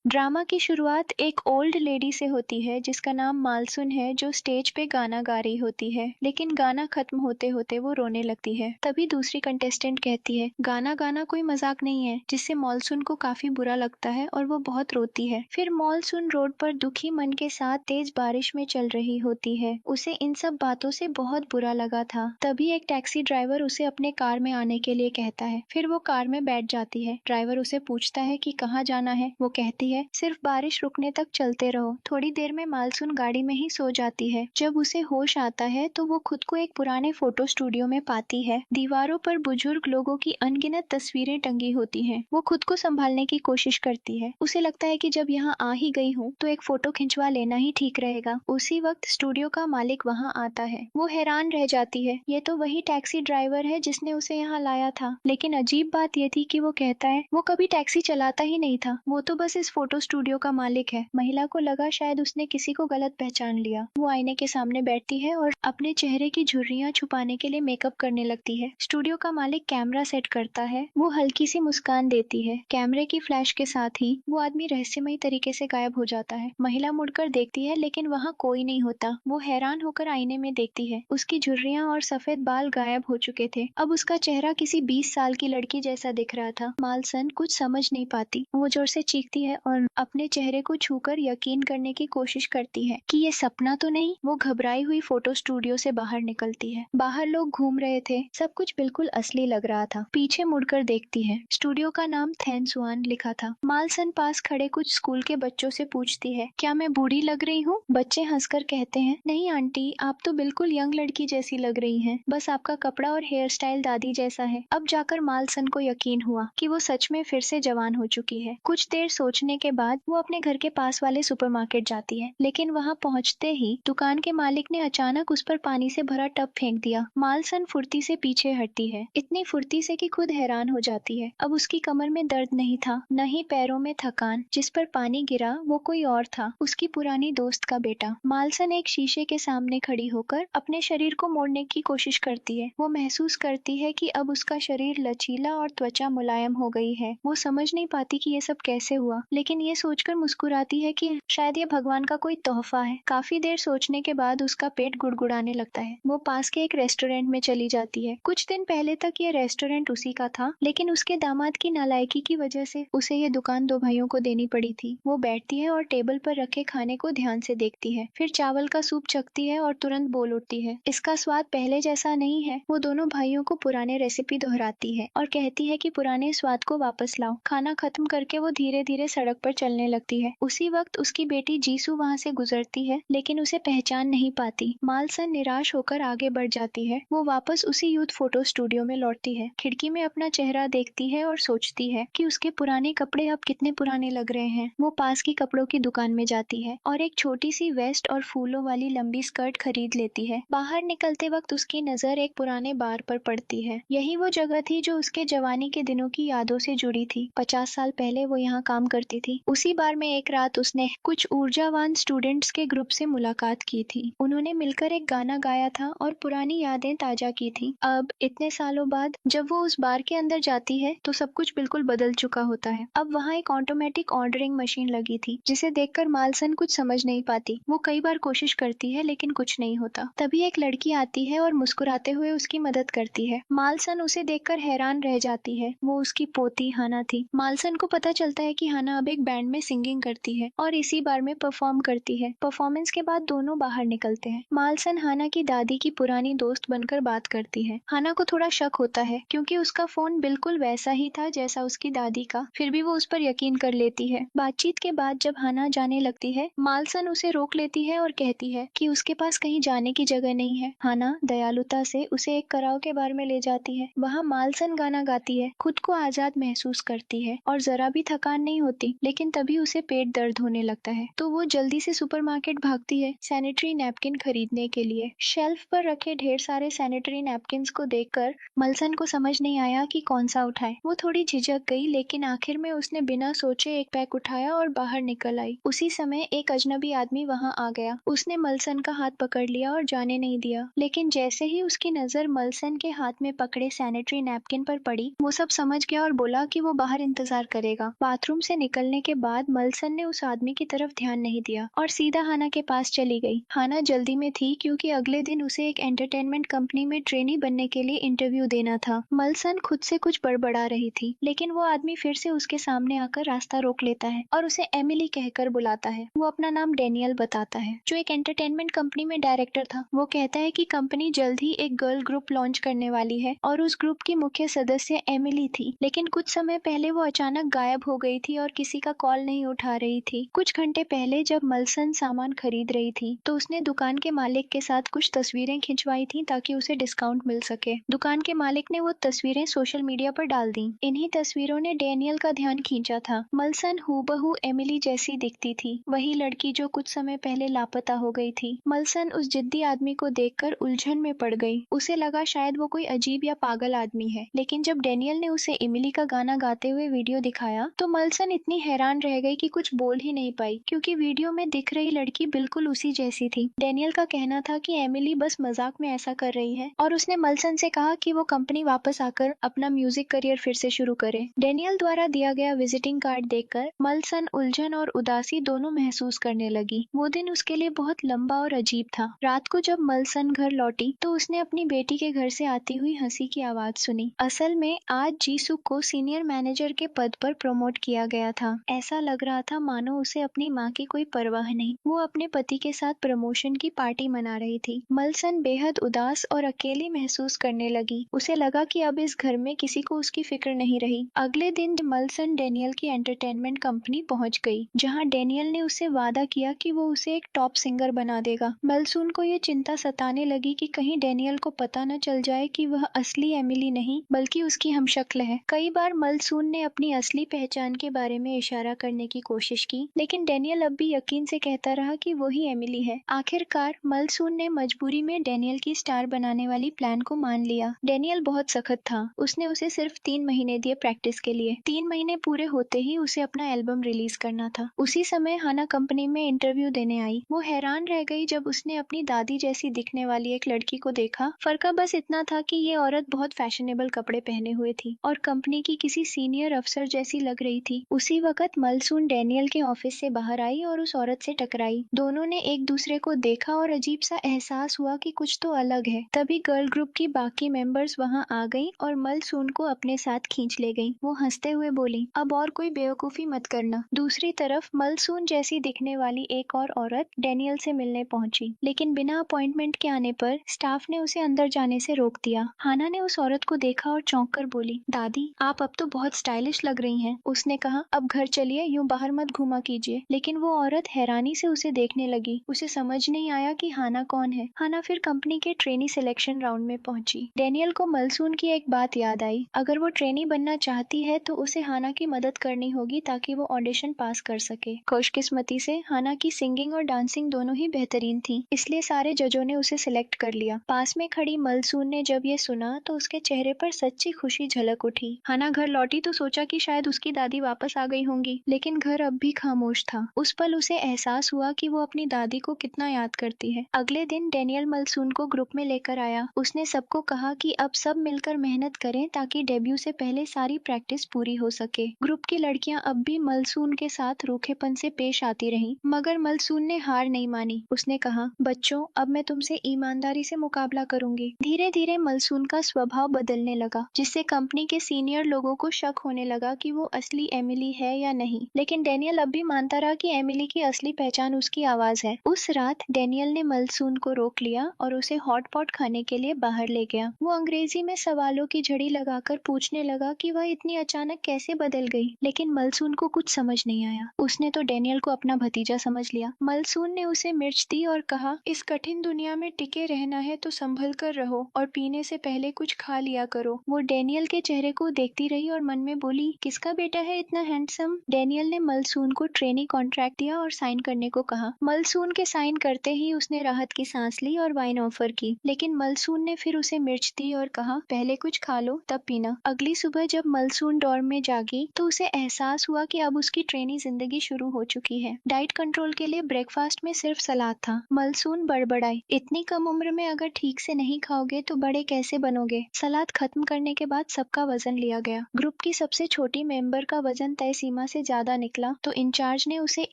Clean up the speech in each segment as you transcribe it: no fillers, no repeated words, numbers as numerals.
Drama की शुरुआत एक ओल्ड लेडी से होती है जिसका नाम मालसुन है, जो स्टेज पे गाना गा रही होती है। लेकिन गाना खत्म होते होते वो रोने लगती है। तभी दूसरी कंटेस्टेंट कहती है, गाना गाना कोई मजाक नहीं है, जिससे मालसुन को काफी बुरा लगता है और वो बहुत रोती है। फिर मालसुन रोड पर दुखी मन के साथ तेज बारिश में चल रही होती है। उसे इन सब बातों से बहुत बुरा लगा था। तभी एक टैक्सी ड्राइवर उसे अपने कार में आने के लिए कहता है। फिर वो कार में बैठ जाती है। ड्राइवर उसे पूछता है कि कहाँ जाना है। वो कहती है, सिर्फ बारिश रुकने तक चलते रहो। थोड़ी देर में मालसुन गाड़ी में ही सो जाती है। जब उसे होश आता है तो वो खुद को एक पुराने फोटो स्टूडियो में पाती है। दीवारों पर बुजुर्ग लोगों की अनगिनत तस्वीरें टंगी होती हैं। वो खुद को संभालने की कोशिश करती है। उसे लगता है कि जब यहाँ आ ही गई हूँ तो एक फोटो खिंचवा लेना ही ठीक रहेगा। उसी वक्त स्टूडियो का मालिक वहाँ आता है। वो हैरान रह जाती है, ये तो वही टैक्सी ड्राइवर है जिसने उसे यहाँ लाया था। लेकिन अजीब बात ये थी कि वो कहता है वो कभी टैक्सी चलाता ही नहीं था, वो तो बस इस फोटो स्टूडियो का मालिक है। महिला को लगा शायद उसने किसी को गलत पहचान लिया। वो आईने के सामने बैठती है और अपने चेहरे की झुर्रियां छुपाने के लिए मेकअप करने लगती है। स्टूडियो का मालिक कैमरा सेट करता है। वो हल्की सी मुस्कान देती है। कैमरे की फ्लैश के साथ ही वो आदमी रहस्यमयी तरीके से गायब हो जाता है। महिला मुड़कर देखती है लेकिन वहाँ कोई नहीं होता। वो हैरान होकर आईने में देखती है। उसकी झुर्रियां और सफेद बाल गायब हो चुके थे। अब उसका चेहरा किसी 20 साल की लड़की जैसा दिख रहा था। मालसन कुछ समझ नहीं पाती। वो जोर से चीखती है और अपने चेहरे को छूकर यकीन करने की कोशिश करती है कि ये सपना तो नहीं। वो घबराई हुई फोटो स्टूडियो से बाहर निकलती है। बाहर लोग घूम रहे थे। सब कुछ बिल्कुल असली लग रहा था। पीछे मुड़कर देखती है। स्टूडियो का नाम थैनसुआन लिखा था। मालसन पास खड़े कुछ स्कूल के बच्चों से पूछती है, क्या मैं बूढ़ी लग रही हूँ? बच्चे हंसकर कहते हैं, नहीं आंटी, आप तो बिल्कुल यंग लड़की जैसी लग रही हैं। बस आपका कपड़ा और हेयर स्टाइल दादी जैसा है। अब जाकर मालसन को यकीन हुआ कि वो सच में फिर से जवान हो चुकी है। कुछ देर सोचने के बाद वो अपने घर के पास वाले सुपरमार्केट जाती है। लेकिन वहाँ पहुँचते ही दुकान के मालिक ने अचानक उस पर पानी से भरा टब फेंक दिया। मालसन फुर्ती से पीछे हटती है, इतनी फुर्ती से कि खुद हैरान हो जाती है। अब उसकी कमर में दर्द नहीं था, न ही पैरों में थकान। जिस पर पानी गिरा वो कोई और था, उसकी पुरानी दोस्त का बेटा। मालसन एक शीशे के सामने खड़ी होकर अपने शरीर को मोड़ने की कोशिश करती है। वो महसूस करती है कि अब उसका शरीर लचीला और त्वचा मुलायम हो गई है। वो समझ नहीं पाती कि ये सब कैसे हुआ, लेकिन ये सोचकर मुस्कुराती है कि शायद ये भगवान का कोई तोहफा है। काफी देर सोचने के बाद उसका पेट गुड़गुड़ाने लगता है। वो पास के एक रेस्टोरेंट में चली जाती है। कुछ दिन पहले तक ये रेस्टोरेंट उसी का था, लेकिन उसके दामाद की नालायकी की वजह से उसे ये दुकान दो भाइयों को देनी पड़ी थी। वो बैठती है और टेबल पर रखे खाने को ध्यान से देखती है। फिर चावल का सूप चखती है और तुरंत बोल उठती है, इसका स्वाद पहले जैसा नहीं है। वो दोनों भाइयों को पुराने रेसिपी दोहराती है और कहती है कि पुराने स्वाद को वापस लाओ। खाना खत्म करके वो धीरे धीरे सड़क पर चलने लगती है। उसी वक्त उसकी बेटी जीसू वहाँ से गुजरती है, लेकिन उसे पहचान नहीं पाती। मालसन निराश होकर आगे बढ़ जाती है। वो वापस उसी यूथ फोटो स्टूडियो में लौटती है। खिड़की में अपना चेहरा देखती है और सोचती है कि उसके पुराने कपड़े अब कितने पुराने लग रहे हैं। वो पास की कपड़ों की दुकान में जाती है और एक छोटी सी वेस्ट और फूलों वाली लंबी स्कर्ट खरीद लेती है। बाहर निकलते वक्त उसकी नजर एक पुराने बार पर पड़ती है। यही वो जगह थी जो उसके जवानी के दिनों की यादों से जुड़ी थी। 50 साल पहले वो यहाँ काम करती थी। उसी बार में एक रात उसने कुछ ऊर्जावान स्टूडेंट्स के ग्रुप से मुलाकात की थी। उन्होंने मिलकर एक गाना गाया था और पुरानी यादें ताजा की थी। अब इतने सालों बाद जब वो उस बार के अंदर जाती है तो सब कुछ बिल्कुल बदल चुका होता है। अब वहाँ एक ऑटोमेटिक ऑर्डरिंग मशीन लगी थी, जिसे देखकर मालसन कुछ समझ नहीं पाती। वो कई बार कोशिश करती है लेकिन कुछ नहीं होता। तभी एक लड़की आती है और मुस्कुराते हुए उसकी मदद करती है। मालसन उसे देखकर हैरान रह जाती है। वो उसकी पोती हाना थी। मालसन को पता चलता है कि हाना अब एक बैंड में सिंगिंग करती है और इसी बार में परफॉर्म करती है। परफॉर्मेंस के बाद दोनों बाहर निकलते हैं। मालसन हाना की दादी की पुरानी दोस्त बनकर बात करती है। हाना को थोड़ा शक होता है क्योंकि उसका फोन बिल्कुल वैसा ही था जैसा उसकी दादी का, फिर भी वो उस पर यकीन कर लेती है। बातचीत के बाद जब हाना जाने लगती है, मालसन उसे रोक लेती है और कहती है कि उसके पास कहीं जाने की जगह नहीं है। हाना दयालुता से उसे एक कराओके बार में ले जाती है। वहाँ मालसन गाना गाती है, खुद को आजाद महसूस करती है और जरा भी थकान नहीं होती। लेकिन तभी उसे पेट दर्द होने लगता है तो वो जल्दी से सुपरमार्केट भागती है सैनिटरी नैपकिन खरीदने के लिए। शेल्फ पर रखे ढेर सारे सैनिटरी नैपकिन्स को देखकर मालसन को समझ नहीं आया कि कौन सा उठाए। वो थोड़ी झिझक गई, लेकिन आखिर में उसने बिना सोचे एक पैक उठाया और बाहर निकल आई। उसी समय एक अजनबी आदमी वहाँ आ गया। उसने मालसन का हाथ पकड़ लिया और जाने नहीं दिया। लेकिन जैसे ही उसकी नजर मालसन के हाथ में पकड़े सैनिटरी नैपकिन पर पड़ी, वो सब समझ गया और बोला कि वो बाहर इंतजार करेगा। बाथरूम से निकलने करने के बाद मलसन ने उस आदमी की तरफ ध्यान नहीं दिया और सीधा हाना के पास चली गई। हाना जल्दी में थी क्योंकि अगले दिन उसे एक एंटरटेनमेंट कंपनी में ट्रेनी बनने के लिए इंटरव्यू देना था। मलसन खुद से कुछ बड़बड़ा रही थी, लेकिन वो आदमी फिर से उसके सामने आकर रास्ता रोक लेता है और उसे एमिली कहकर बुलाता है। वो अपना नाम डेनियल बताता है, जो एक एंटरटेनमेंट कंपनी में डायरेक्टर था। वो कहता है कि कंपनी जल्द ही एक गर्ल ग्रुप लॉन्च करने वाली है और उस ग्रुप की मुख्य सदस्य एमिली थी, लेकिन कुछ समय पहले वो अचानक गायब हो गई थी और किसी का कॉल नहीं उठा रही थी। कुछ घंटे पहले जब मलसन सामान खरीद रही थी तो उसने दुकान के मालिक के साथ कुछ तस्वीरें खिंचवाई थी ताकि उसे डिस्काउंट मिल सके। दुकान के मालिक ने वो तस्वीरें सोशल मीडिया पर डाल दी। इन्हीं तस्वीरों ने डेनियल का ध्यान खींचा था। मलसन हूबहू एमिली जैसी दिखती थी, वही लड़की जो कुछ समय पहले लापता हो गई थी। मलसन उस जिद्दी आदमी को देखकर उलझन में पड़ गई। उसे लगा शायद वो कोई अजीब या पागल आदमी है, लेकिन जब डेनियल ने उसे एमिली का गाना गाते हुए वीडियो दिखाया तो मलसन इतनी हैरान रह गई कि कुछ बोल ही नहीं पाई, क्योंकि वीडियो में दिख रही लड़की बिल्कुल उसी जैसी थी। डेनियल का कहना था कि एमिली बस मजाक में ऐसा कर रही है और उसने मलसन से कहा कि वो कंपनी वापस आकर अपना म्यूजिक करियर फिर से शुरू करे। डेनियल द्वारा दिया गया विजिटिंग कार्ड देखकर मलसन उलझन और उदासी दोनों महसूस करने लगी। वो दिन उसके लिए बहुत लंबा और अजीब था। रात को जब मलसन घर लौटी तो उसने अपनी बेटी के घर से आती हुई हंसी की आवाज सुनी। असल में आज जीसुक को सीनियर मैनेजर के पद पर प्रमोट किया गया था। ऐसा लग रहा था मानो उसे अपनी माँ की कोई परवाह नहीं। वो अपने पति के साथ प्रमोशन की पार्टी मना रही थी। मलसन बेहद उदास और अकेली महसूस करने लगी। उसे लगा कि अब इस घर में किसी को उसकी फिक्र नहीं रही। अगले दिन मलसन डेनियल की एंटरटेनमेंट कंपनी पहुंच गई, जहां डेनियल ने उससे वादा किया कि वो उसे एक टॉप सिंगर बना देगा। मलसून को ये चिंता सताने लगी कि कहीं डेनियल को पता न चल जाए कि वह असली एमिली नहीं बल्कि उसकी हमशक्ल है। कई बार मलसून ने अपनी असली पहचान के बारे में इशारा करने की कोशिश की, लेकिन डेनियल अब भी यकीन से कहता रहा कि वही एमिली है। आखिरकार मलसून ने मजबूरी में डेनियल की स्टार बनाने वाली प्लान को मान लिया। डेनियल बहुत सख्त था। उसने उसे सिर्फ 3 महीने दिए प्रैक्टिस के लिए। 3 महीने पूरे होते ही उसे अपना एल्बम रिलीज करना था। उसी समय हाना कंपनी में इंटरव्यू देने आई। वो हैरान रह गई जब उसने अपनी दादी जैसी दिखने वाली एक लड़की को देखा। फर्क बस इतना था कि ये औरत बहुत फैशनेबल कपड़े पहने हुए थी और कंपनी की किसी सीनियर अफसर जैसी लग रही थी। उसी वक्त मलसून डेनियल के ऑफिस से बाहर आई और उस औरत से टकराई। दोनों ने एक दूसरे को देखा और अजीब सा एहसास हुआ कि कुछ तो अलग है। तभी गर्ल ग्रुप की बाकी मेंबर्स वहां आ गई और मलसून को अपने साथ खींच ले गई। वो हंसते हुए बोली, अब और कोई बेवकूफी मत करना। दूसरी तरफ मलसून जैसी दिखने वाली एक और औरत डेनियल से मिलने पहुंची, लेकिन बिना अपॉइंटमेंट के आने पर स्टाफ ने उसे अंदर जाने से रोक दिया। हाना ने उस औरत को देखा और चौंक कर बोली, दादी आप अब तो बहुत स्टाइलिश लग रही हैं। उसने कहा, अब घर चलिए, यूं बाहर मत घुमा कीजिए। लेकिन वो औरत हैरानी से उसे देखने लगी। उसे समझ नहीं आया कि हाना कौन है। हाना फिर कंपनी के ट्रेनी सिलेक्शन राउंड में पहुंची। डेनियल को मलसून की एक बात याद आई, अगर वो ट्रेनी बनना चाहती है तो उसे हाना की मदद करनी होगी ताकि वो ऑडिशन पास कर सके। खुशकिस्मती से हाना की सिंगिंग और डांसिंग दोनों ही बेहतरीन थी, इसलिए सारे जजों ने उसे सिलेक्ट कर लिया। पास में खड़ी मलसून ने जब ये सुना तो उसके चेहरे पर सच्ची खुशी झलक उठी। हाना घर लौटी तो सोचा कि शायद उसकी दादी वापस आ गई होंगी, लेकिन घर अब भी खामोश था। उस पल उसे एहसास हुआ कि वो अपनी दादी को कितना याद करती है। अगले दिन डेनियल मलसून को ग्रुप में लेकर आया। उसने सबको कहा कि अब सब मिलकर मेहनत करें ताकि डेब्यू से पहले सारी प्रैक्टिस पूरी हो सके। ग्रुप की लड़कियां अब भी मलसून के साथ रूखेपन से पेश आती रहीं, मगर मलसून ने हार नहीं मानी। उसने कहा, बच्चों अब मैं तुमसे ईमानदारी से मुकाबला करूंगी। धीरे धीरे मलसून का स्वभाव बदलने लगा, जिससे कंपनी के सीनियर लोगों को शक होने लगा कि वो असली एमिली है या नहीं। लेकिन डेनियल अब भी मानता रहा कि एमिली की असली पहचान उसकी आवाज है। उस रात डेनियल ने मलसून को रोक लिया और उसे हॉट पॉट खाने के लिए बाहर ले गया। वो अंग्रेजी में सवालों की झड़ी लगाकर पूछने लगा कि वह इतनी अचानक कैसे बदल गई, लेकिन मलसून को कुछ समझ नहीं आया। उसने तो डेनियल को अपना भतीजा समझ लिया। मलसून ने उसे मिर्च दी और कहा, इस कठिन दुनिया में टिके रहना है तो संभल कर रहो और पीने से पहले कुछ खा लिया करो। वो डेनियल के चेहरे को देखती रही और मन में बोली, किसका बेटा है इतना हैंडसम। डेनियल ने मलसून को ट्रेनी कॉन्ट्रैक्ट दिया और साइन करने को कहा। मलसून के साइन करते ही उसने राहत की सांस ली और वाइन ऑफर की, लेकिन मलसून ने फिर उसे मिर्च दी और कहा, पहले कुछ खा लो तब पीना। अगली सुबह जब मलसून डॉर्म में जागी तो उसे एहसास हुआ कि अब उसकी ट्रेनी जिंदगी शुरू हो चुकी है। डाइट कंट्रोल के लिए ब्रेकफास्ट में सिर्फ सलाद था। मलसून बड़बड़ाई, इतनी कम उम्र में अगर ठीक से नहीं खाओगे तो बड़े कैसे बनोगे। सलाद खत्म करने के बाद सबका वजन लिया गया। ग्रुप की सबसे छोटी मेंबर का वजन तय सीमा वहाँ से ज्यादा निकला तो इंचार्ज ने उसे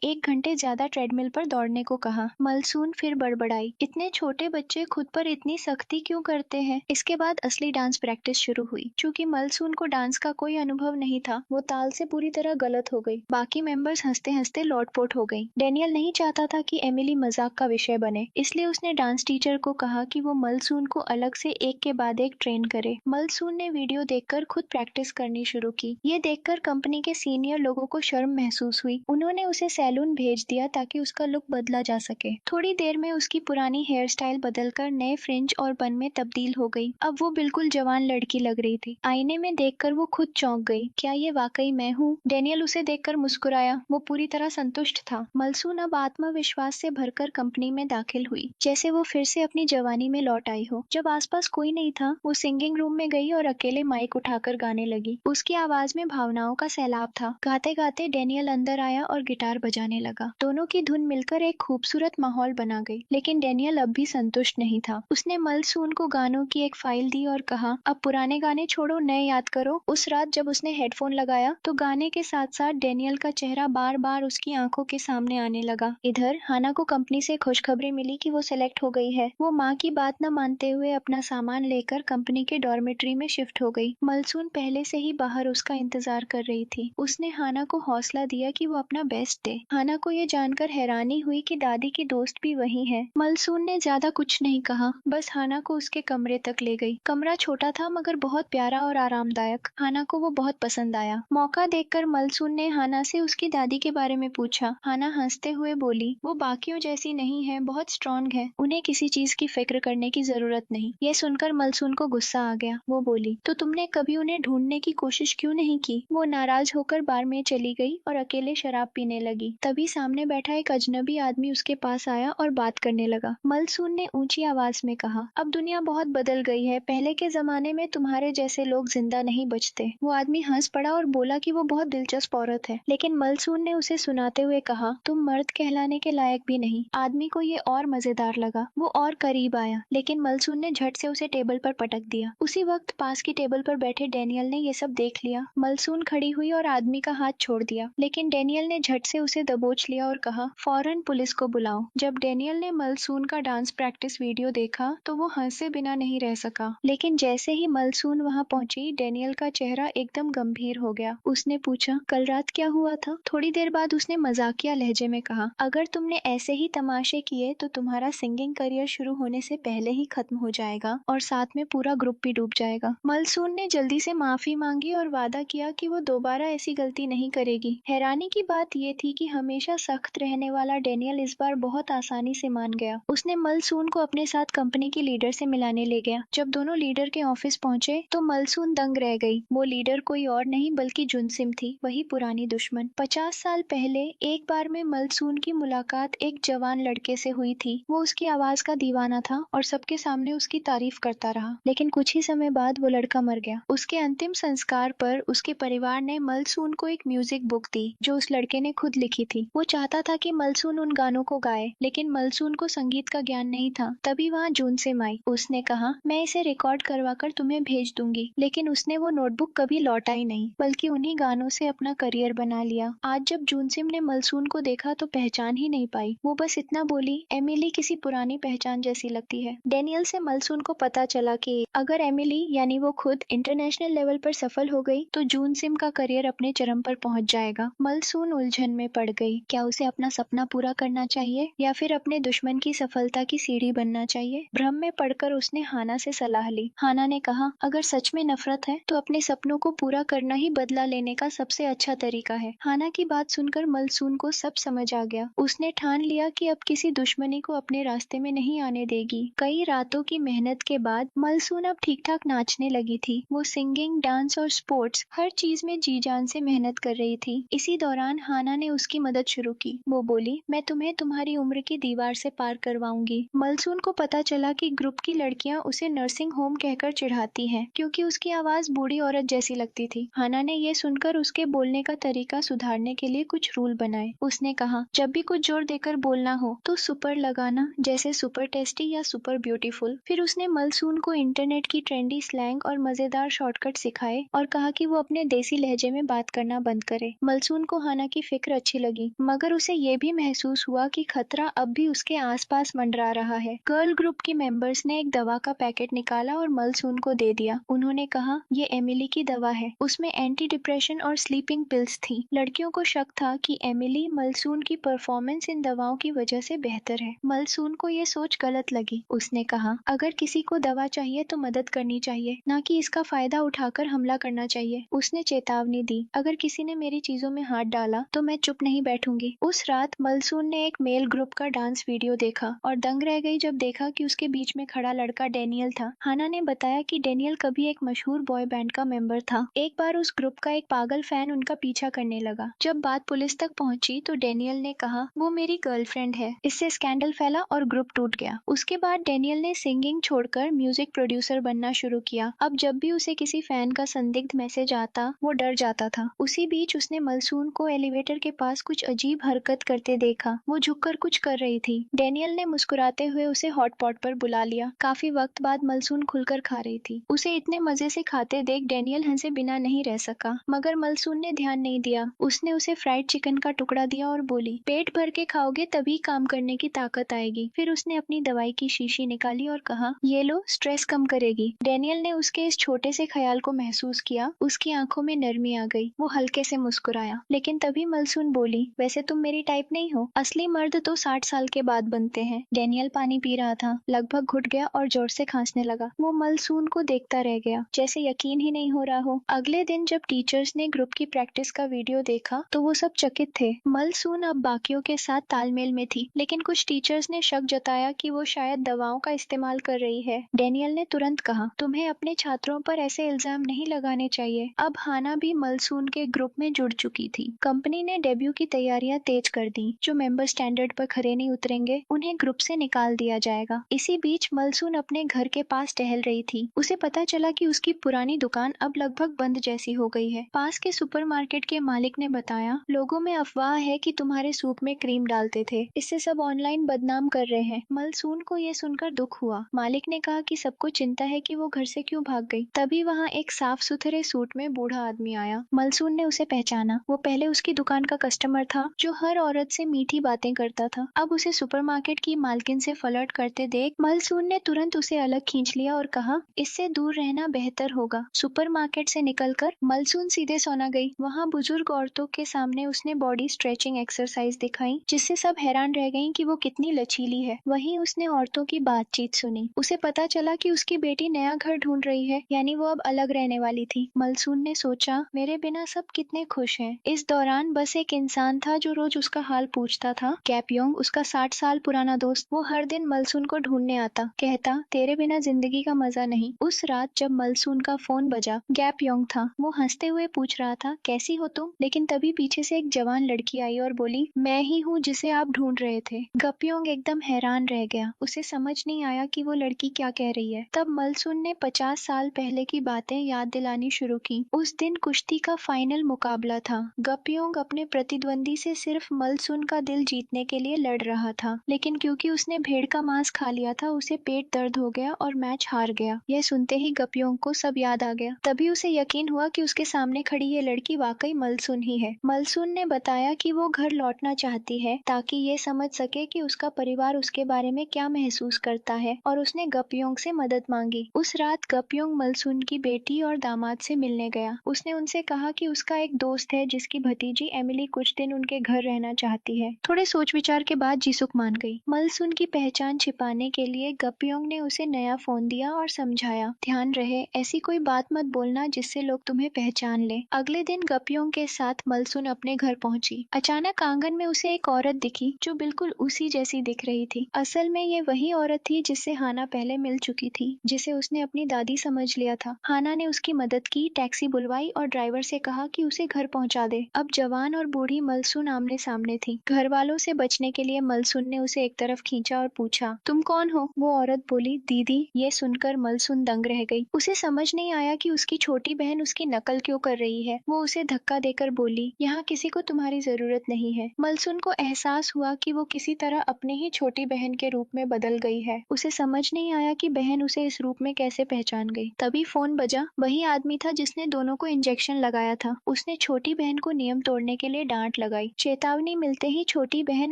1 घंटे ज्यादा ट्रेडमिल पर दौड़ने को कहा। मलसून फिर बड़बड़ाई, इतने छोटे बच्चे खुद पर इतनी सख्ती क्यों करते हैं। इसके बाद असली डांस प्रैक्टिस शुरू हुई। चूंकि मलसून को डांस का कोई अनुभव नहीं था, वो ताल से पूरी तरह गलत हो गई। बाकी मेंबर्स हंसते हंसते लौटपोट हो गई। डेनियल नहीं चाहता था कि एमिली मजाक का विषय बने, इसलिए उसने डांस टीचर को कहा कि वो मलसून को अलग से एक के बाद एक ट्रेन करे। मलसून ने वीडियो देखकर खुद प्रैक्टिस करनी शुरू की। ये देखकर कंपनी के सीनियर लोगों को शर्म महसूस हुई। उन्होंने उसे सैलून भेज दिया ताकि उसका लुक बदला जा सके। थोड़ी देर में उसकी पुरानी हेयर स्टाइल बदलकर नए फ्रिंज और बन में तब्दील हो गई। अब वो बिल्कुल जवान लड़की लग रही थी। आईने में देखकर वो खुद चौंक गई, क्या ये वाकई मैं हूँ। डेनियल उसे देखकर मुस्कुराया, वो पूरी तरह संतुष्ट था। मलसून अब आत्मविश्वास से भरकर कंपनी में दाखिल हुई, जैसे वो फिर से अपनी जवानी में लौट आई हो। जब आसपास कोई नहीं था, वो सिंगिंग रूम में गई और अकेले माइक उठाकर गाने लगी। उसकी आवाज में भावनाओं का सैलाब था। गाते गाते डेनियल अंदर आया और गिटार बजाने लगा। दोनों की धुन मिलकर एक खूबसूरत माहौल बना गई। लेकिन डेनियल अब भी संतुष्ट नहीं था। उसने मलसून को गानों की एक फाइल दी और कहा, अब पुराने गाने छोड़ो, नए याद करो। उस रात जब उसने हेडफोन लगाया तो गाने के साथ साथ डेनियल का चेहरा बार बार उसकी आंखों के सामने आने लगा। इधर हाना को कंपनी से खुशखबरी मिली कि वो सेलेक्ट हो गई है। वो माँ की बात न मानते हुए अपना सामान लेकर कंपनी के डॉर्मेट्री में शिफ्ट हो गई। मलसून पहले से ही बाहर उसका इंतजार कर रही थी। उसने हाना को हौसला दिया कि वो अपना बेस्ट दे। हाना को ये जानकर हैरानी हुई कि दादी की दोस्त भी वही है। मलसून ने ज्यादा कुछ नहीं कहा, बस हाना को उसके कमरे तक ले गई। कमरा छोटा था मगर बहुत प्यारा और आरामदायक। हाना को वो बहुत पसंद आया। मौका देखकर मलसून ने हाना से उसकी दादी के बारे में पूछा। हाना हंसते हुए बोली, वो बाकियों जैसी नहीं है, बहुत स्ट्रॉन्ग है, उन्हें किसी चीज की फिक्र करने की जरूरत नहीं। ये सुनकर मलसून को गुस्सा आ गया। वो बोली, तो तुमने कभी उन्हें ढूंढने की कोशिश क्यों नहीं की। वो नाराज होकर बार में चली गई और अकेले शराब पीने लगी। तभी सामने बैठा एक अजनबी आदमी उसके पास आया और बात करने लगा। मलसून ने ऊंची आवाज में कहा, अब दुनिया बहुत बदल गई है, पहले के जमाने में तुम्हारे जैसे लोग जिंदा नहीं बचते। वो आदमी हंस पड़ा और बोला कि वो बहुत दिलचस्प औरत है, लेकिन मलसून ने उसे सुनाते हुए कहा, तुम मर्द कहलाने के लायक भी नहीं। आदमी को ये और मजेदार लगा। वो और करीब आया, लेकिन मलसून ने झट से उसे टेबल पर पटक दिया। उसी वक्त पास की टेबल पर बैठे डेनियल ने ये सब देख लिया। मलसून खड़ी हुई और आदमी का हाथ छोड़ दिया, लेकिन डेनियल ने झट से उसे दबोच लिया और कहा, फौरन पुलिस को बुलाओ। जब डेनियल ने मलसून का डांस प्रैक्टिस वीडियो देखा तो वो हंसे बिना नहीं रह सका। लेकिन जैसे ही मलसून वहाँ पहुंची, डेनियल का चेहरा एकदम गंभीर हो गया। उसने पूछा, कल रात क्या हुआ था। थोड़ी देर बाद उसने मजाकिया लहजे में कहा, अगर तुमने ऐसे ही तमाशे किए तो तुम्हारा सिंगिंग करियर शुरू होने से पहले ही खत्म हो जाएगा और साथ में पूरा ग्रुप भी डूब जाएगा। मलसून ने जल्दी से माफी मांगी और वादा किया कि वो दोबारा ऐसी गलती नहीं करेगी। हैरानी की बात ये थी कि हमेशा सख्त रहने वाला डेनियल इस बार बहुत आसानी से मान गया। उसने मलसून को अपने साथ कंपनी की लीडर से मिलाने ले गया। जब दोनों लीडर के ऑफिस पहुंचे तो मलसून दंग रह गई। वो लीडर कोई और नहीं बल्कि जुनसिम थी, वही पुरानी दुश्मन। 50 साल पहले एक बार में मलसून की मुलाकात एक जवान लड़के से हुई थी। वो उसकी आवाज का दीवाना था और सबके सामने उसकी तारीफ करता रहा। लेकिन कुछ ही समय बाद वो लड़का मर गया। उसके अंतिम संस्कार पर उसके परिवार ने मलसून को एक म्यूजिक बुक दी जो उस लड़के ने खुद लिखी थी। वो चाहता था कि मलसून उन गानों को गाए, लेकिन मलसून को संगीत का ज्ञान नहीं था। तभी वहाँ जुनसिम आई। उसने कहा, मैं इसे रिकॉर्ड करवा कर तुम्हें भेज दूंगी। लेकिन उसने वो नोटबुक कभी लौटाई नहीं, बल्कि उन्हीं गानों से अपना करियर बना लिया। आज जब जुनसिम ने मलसून को देखा तो पहचान ही नहीं पाई। वो बस इतना बोली, एमिली किसी पुरानी पहचान जैसी लगती है। डेनियल से मलसून को पता चला कि अगर एमिली यानी वो खुद इंटरनेशनल लेवल पर सफल हो गई तो जुनसिम का करियर अपने चरम पर पहुंच जाएगा। मलसून उलझन में पड़ गई। क्या उसे अपना सपना पूरा करना चाहिए या फिर अपने दुश्मन की सफलता की सीढ़ी बनना चाहिए। भ्रम में पड़कर उसने हाना से सलाह ली। हाना ने कहा, अगर सच में नफरत है तो अपने सपनों को पूरा करना ही बदला लेने का सबसे अच्छा तरीका है। हाना की बात सुनकर मलसून को सब समझ आ गया। उसने ठान लिया कि अब किसी दुश्मनी को अपने रास्ते में नहीं आने देगी। कई रातों की मेहनत के बाद मलसून अब ठीक ठाक नाचने लगी थी। वो सिंगिंग, डांस और स्पोर्ट्स हर चीज में जी जान से मेहनत कर रही थी। इसी दौरान हाना ने उसकी मदद शुरू की। वो बोली, मैं तुम्हें तुम्हारी उम्र की दीवार से पार करवाऊंगी। मलसून को पता चला कि ग्रुप की लड़कियां उसे नर्सिंग होम कहकर चिढ़ाती हैं, क्योंकि उसकी आवाज बूढ़ी औरत जैसी लगती थी। हाना ने ये सुनकर उसके बोलने का तरीका सुधारने के लिए कुछ रूल बनाए। उसने कहा, जब भी कुछ जोर देकर बोलना हो तो सुपर लगाना, जैसे सुपर टेस्टी या सुपर ब्यूटीफुल। फिर उसने मलसून को इंटरनेट की ट्रेंडी स्लैंग और मजेदार शॉर्टकट सिखाए और कहा कि वो अपने देसी लहजे में बात करना बंद बंद करे। मलसून को हाना की फिक्र अच्छी लगी, मगर उसे ये भी महसूस हुआ कि खतरा अब भी उसके आसपास मंडरा रहा है। गर्ल ग्रुप की मेंबर्स ने एक दवा का पैकेट निकाला और मलसून को दे दिया। उन्होंने कहा, ये एमिली की दवा है, उसमें एंटी डिप्रेशन और स्लीपिंग पिल्स थी। लड़कियों को शक था कि एमिली मलसून की परफॉर्मेंस इन दवाओं की वजह से बेहतर है। मलसून को ये सोच गलत लगी। उसने कहा, अगर किसी को दवा चाहिए तो मदद करनी चाहिए, ना कि इसका फायदा उठाकर हमला करना चाहिए। उसने चेतावनी दी, अगर किसी ने मेरी चीजों में हाथ डाला तो मैं चुप नहीं बैठूंगी। उस रात मलसून ने एक मेल ग्रुप का डांस वीडियो देखा और दंग रह गई जब देखा कि उसके बीच में खड़ा लड़का डेनियल था। हाना ने बताया कि डेनियल कभी एक मशहूर बॉय बैंड का मेंबर था। एक बार उस ग्रुप का एक पागल फैन उनका पीछा करने लगा। जब बात पुलिस तक पहुंची तो डेनियल ने कहा, वो मेरी गर्लफ्रेंड है। इससे स्कैंडल फैला और ग्रुप टूट गया। उसके बाद डेनियल ने सिंगिंग छोड़कर म्यूजिक प्रोड्यूसर बनना शुरू किया। अब जब भी उसे किसी फैन का संदिग्ध मैसेज आता, वो डर जाता था। उसी बीच उसने मलसून को एलिवेटर के पास कुछ अजीब हरकत करते देखा। वो झुककर कुछ कर रही थी। डेनियल ने मुस्कुराते हुए उसे हॉटपॉट पर बुला लिया। काफी वक्त बाद मलसून खुलकर खा रही थी। उसे इतने मजे से खाते देख डेनियल हंसे बिना नहीं रह सका, मगर मलसून ने ध्यान नहीं दिया। उसने उसे फ्राइड चिकन का टुकड़ा दिया और बोली, पेट भर के खाओगे तभी काम करने की ताकत आएगी। फिर उसने अपनी दवाई की शीशी निकाली और कहा, ये लो, स्ट्रेस कम करेगी। डेनियल ने उसके इस छोटे से ख्याल को महसूस किया। उसकी आंखों में नरमी आ गई। वो हल्के से मुस्कुराया। लेकिन तभी मलसून बोली, वैसे तुम मेरी टाइप नहीं हो। असली मर्द तो 60 साल के बाद बनते हैं। डेनियल पानी पी रहा था, लगभग घुट गया और जोर से खांसने लगा। वो मलसून को देखता रह गया, जैसे यकीन ही नहीं हो रहा हो। अगले दिन जब टीचर्स ने ग्रुप की प्रैक्टिस का वीडियो देखा तो वो सब चकित थे। मलसून अब बाकियों के साथ तालमेल में थी, लेकिन कुछ टीचर्स ने शक जताया कि वो शायद दवाओं का इस्तेमाल कर रही है। डेनियल ने तुरंत कहा, तुम्हें अपने छात्रों पर ऐसे इल्जाम नहीं लगाने चाहिए। अब हाना भी मलसून के ग्रुप में जुड़ चुकी थी। कंपनी ने डेब्यू की तैयारियां तेज कर दी। जो मेंबर स्टैंडर्ड पर खरे नहीं उतरेंगे, उन्हें ग्रुप से निकाल दिया जाएगा। इसी बीच मलसून अपने घर के पास टहल रही थी। उसे पता चला कि उसकी पुरानी दुकान अब लगभग बंद जैसी हो गई है। पास के सुपरमार्केट के मालिक ने बताया, लोगों में अफवाह है कि तुम्हारे सूप में क्रीम डालते थे, इससे सब ऑनलाइन बदनाम कर रहे हैं। मलसून को यह सुनकर दुख हुआ। मालिक ने कहा कि सबको चिंता है कि वो घर से क्यों भाग गई। तभी वहाँ एक साफ सुथरे सूट में बूढ़ा आदमी आया। मलसून ने उसे पहचाना। वो पहले उसकी दुकान का कस्टमर था, जो हर औरत से मीठी बातें करता था। अब उसे सुपरमार्केट की मालकिन से फ्लर्ट करते देख मलसून ने तुरंत उसे अलग खींच लिया और कहा, इससे दूर रहना बेहतर होगा। सुपरमार्केट से निकलकर मलसून सीधे सोना गई। वहाँ बुजुर्ग औरतों के सामने उसने बॉडी स्ट्रेचिंग एक्सरसाइज दिखाई, जिससे सब हैरान रह गईं कि वो कितनी लचीली है। वहीं उसने औरतों की बातचीत सुनी। उसे पता चला कि उसकी बेटी नया घर ढूंढ रही है, यानी वो अब अलग रहने वाली थी। मलसून ने सोचा, मेरे बिना सब कितने खुश हैं। इस दौरान बस एक इंसान था जो रोज उसका हाल पूछता था। गैपयोंग, उसका 60 साल पुराना दोस्त। वो हर दिन मलसून को ढूंढने आता, कहता, तेरे बिना जिंदगी का मजा नहीं। उस रात जब मलसून का फोन बजा, गैपयोंग था। वो हंसते हुए पूछ रहा था, कैसी हो तुम? लेकिन तभी पीछे से एक जवान लड़की आई और बोली, मैं ही हूँ जिसे आप ढूंढ रहे थे। गैपयोंग एकदम हैरान रह गया। उसे समझ नहीं आया कि वो लड़की क्या कह रही है। तब मलसून ने 50 साल पहले की बातें याद दिलानी शुरू की। उस दिन कुश्ती का फाइनल मुकाबला था। गैपयोंग अपने प्रतिद्वंदी से सिर्फ मलसून का दिल जीतने के लिए लड़ रहा था, लेकिन क्योंकि उसने भेड़ का मांस खा लिया था, उसे पेट दर्द हो गया और मैच हार गया। यह सुनते ही गैपयोंग को सब याद आ गया। तभी उसे यकीन हुआ कि उसके सामने खड़ी ये लड़की वाकई मलसून ही है। मलसून ने बताया कि वो घर लौटना चाहती है ताकि ये समझ सके कि उसका परिवार उसके बारे में क्या महसूस करता है, और उसने गैपयोंग से मदद मांगी। उस रात गैपयोंग मलसून की बेटी और दामाद से मिलने गया। उसने उनसे कहा कि उसका एक दोस्त है जिसकी भतीजी एमिली कुछ दिन उनके घर रहना चाहती है। थोड़े सोच विचार के बाद जीसुक मान गई। मलसून की पहचान छिपाने के लिए गैपयोंग ने उसे नया फोन दिया और समझाया, ध्यान रहे, ऐसी कोई बात मत बोलना जिससे लोग तुम्हें पहचान ले। अगले दिन गैपयोंग के साथ मलसून अपने घर पहुंची। अचानक आंगन में उसे एक औरत दिखी जो बिल्कुल उसी जैसी दिख रही थी। असल में ये वही औरत थी जिससे हाना पहले मिल चुकी थी, जिसे उसने अपनी दादी समझ लिया था। हाना ने उसकी मदद की, टैक्सी बुलवाई और ड्राइवर से कहा कि उसे घर पहुंचा दे। अब जवान और बूढ़ी मलसून आमने सामने थी। घर वालों से बचने के लिए मलसून ने उसे एक तरफ खींचा और पूछा, तुम कौन हो? वो औरत बोली, दीदी। ये सुनकर मलसून दंग रह गई। उसे समझ नहीं आया कि उसकी छोटी बहन उसकी नकल क्यों कर रही है। वो उसे धक्का देकर बोली, यहाँ किसी को तुम्हारी जरूरत नहीं है। मलसून को एहसास हुआ कि वो किसी तरह अपनी ही छोटी बहन के रूप में बदल गई है। उसे समझ नहीं आया कि बहन उसे इस रूप में कैसे पहचान गई। तभी फोन बजा। वही आदमी था जिसने दोनों को इंजेक्शन लगाया था। उसने उसने छोटी बहन को नियम तोड़ने के लिए डांट लगाई। चेतावनी मिलते ही छोटी बहन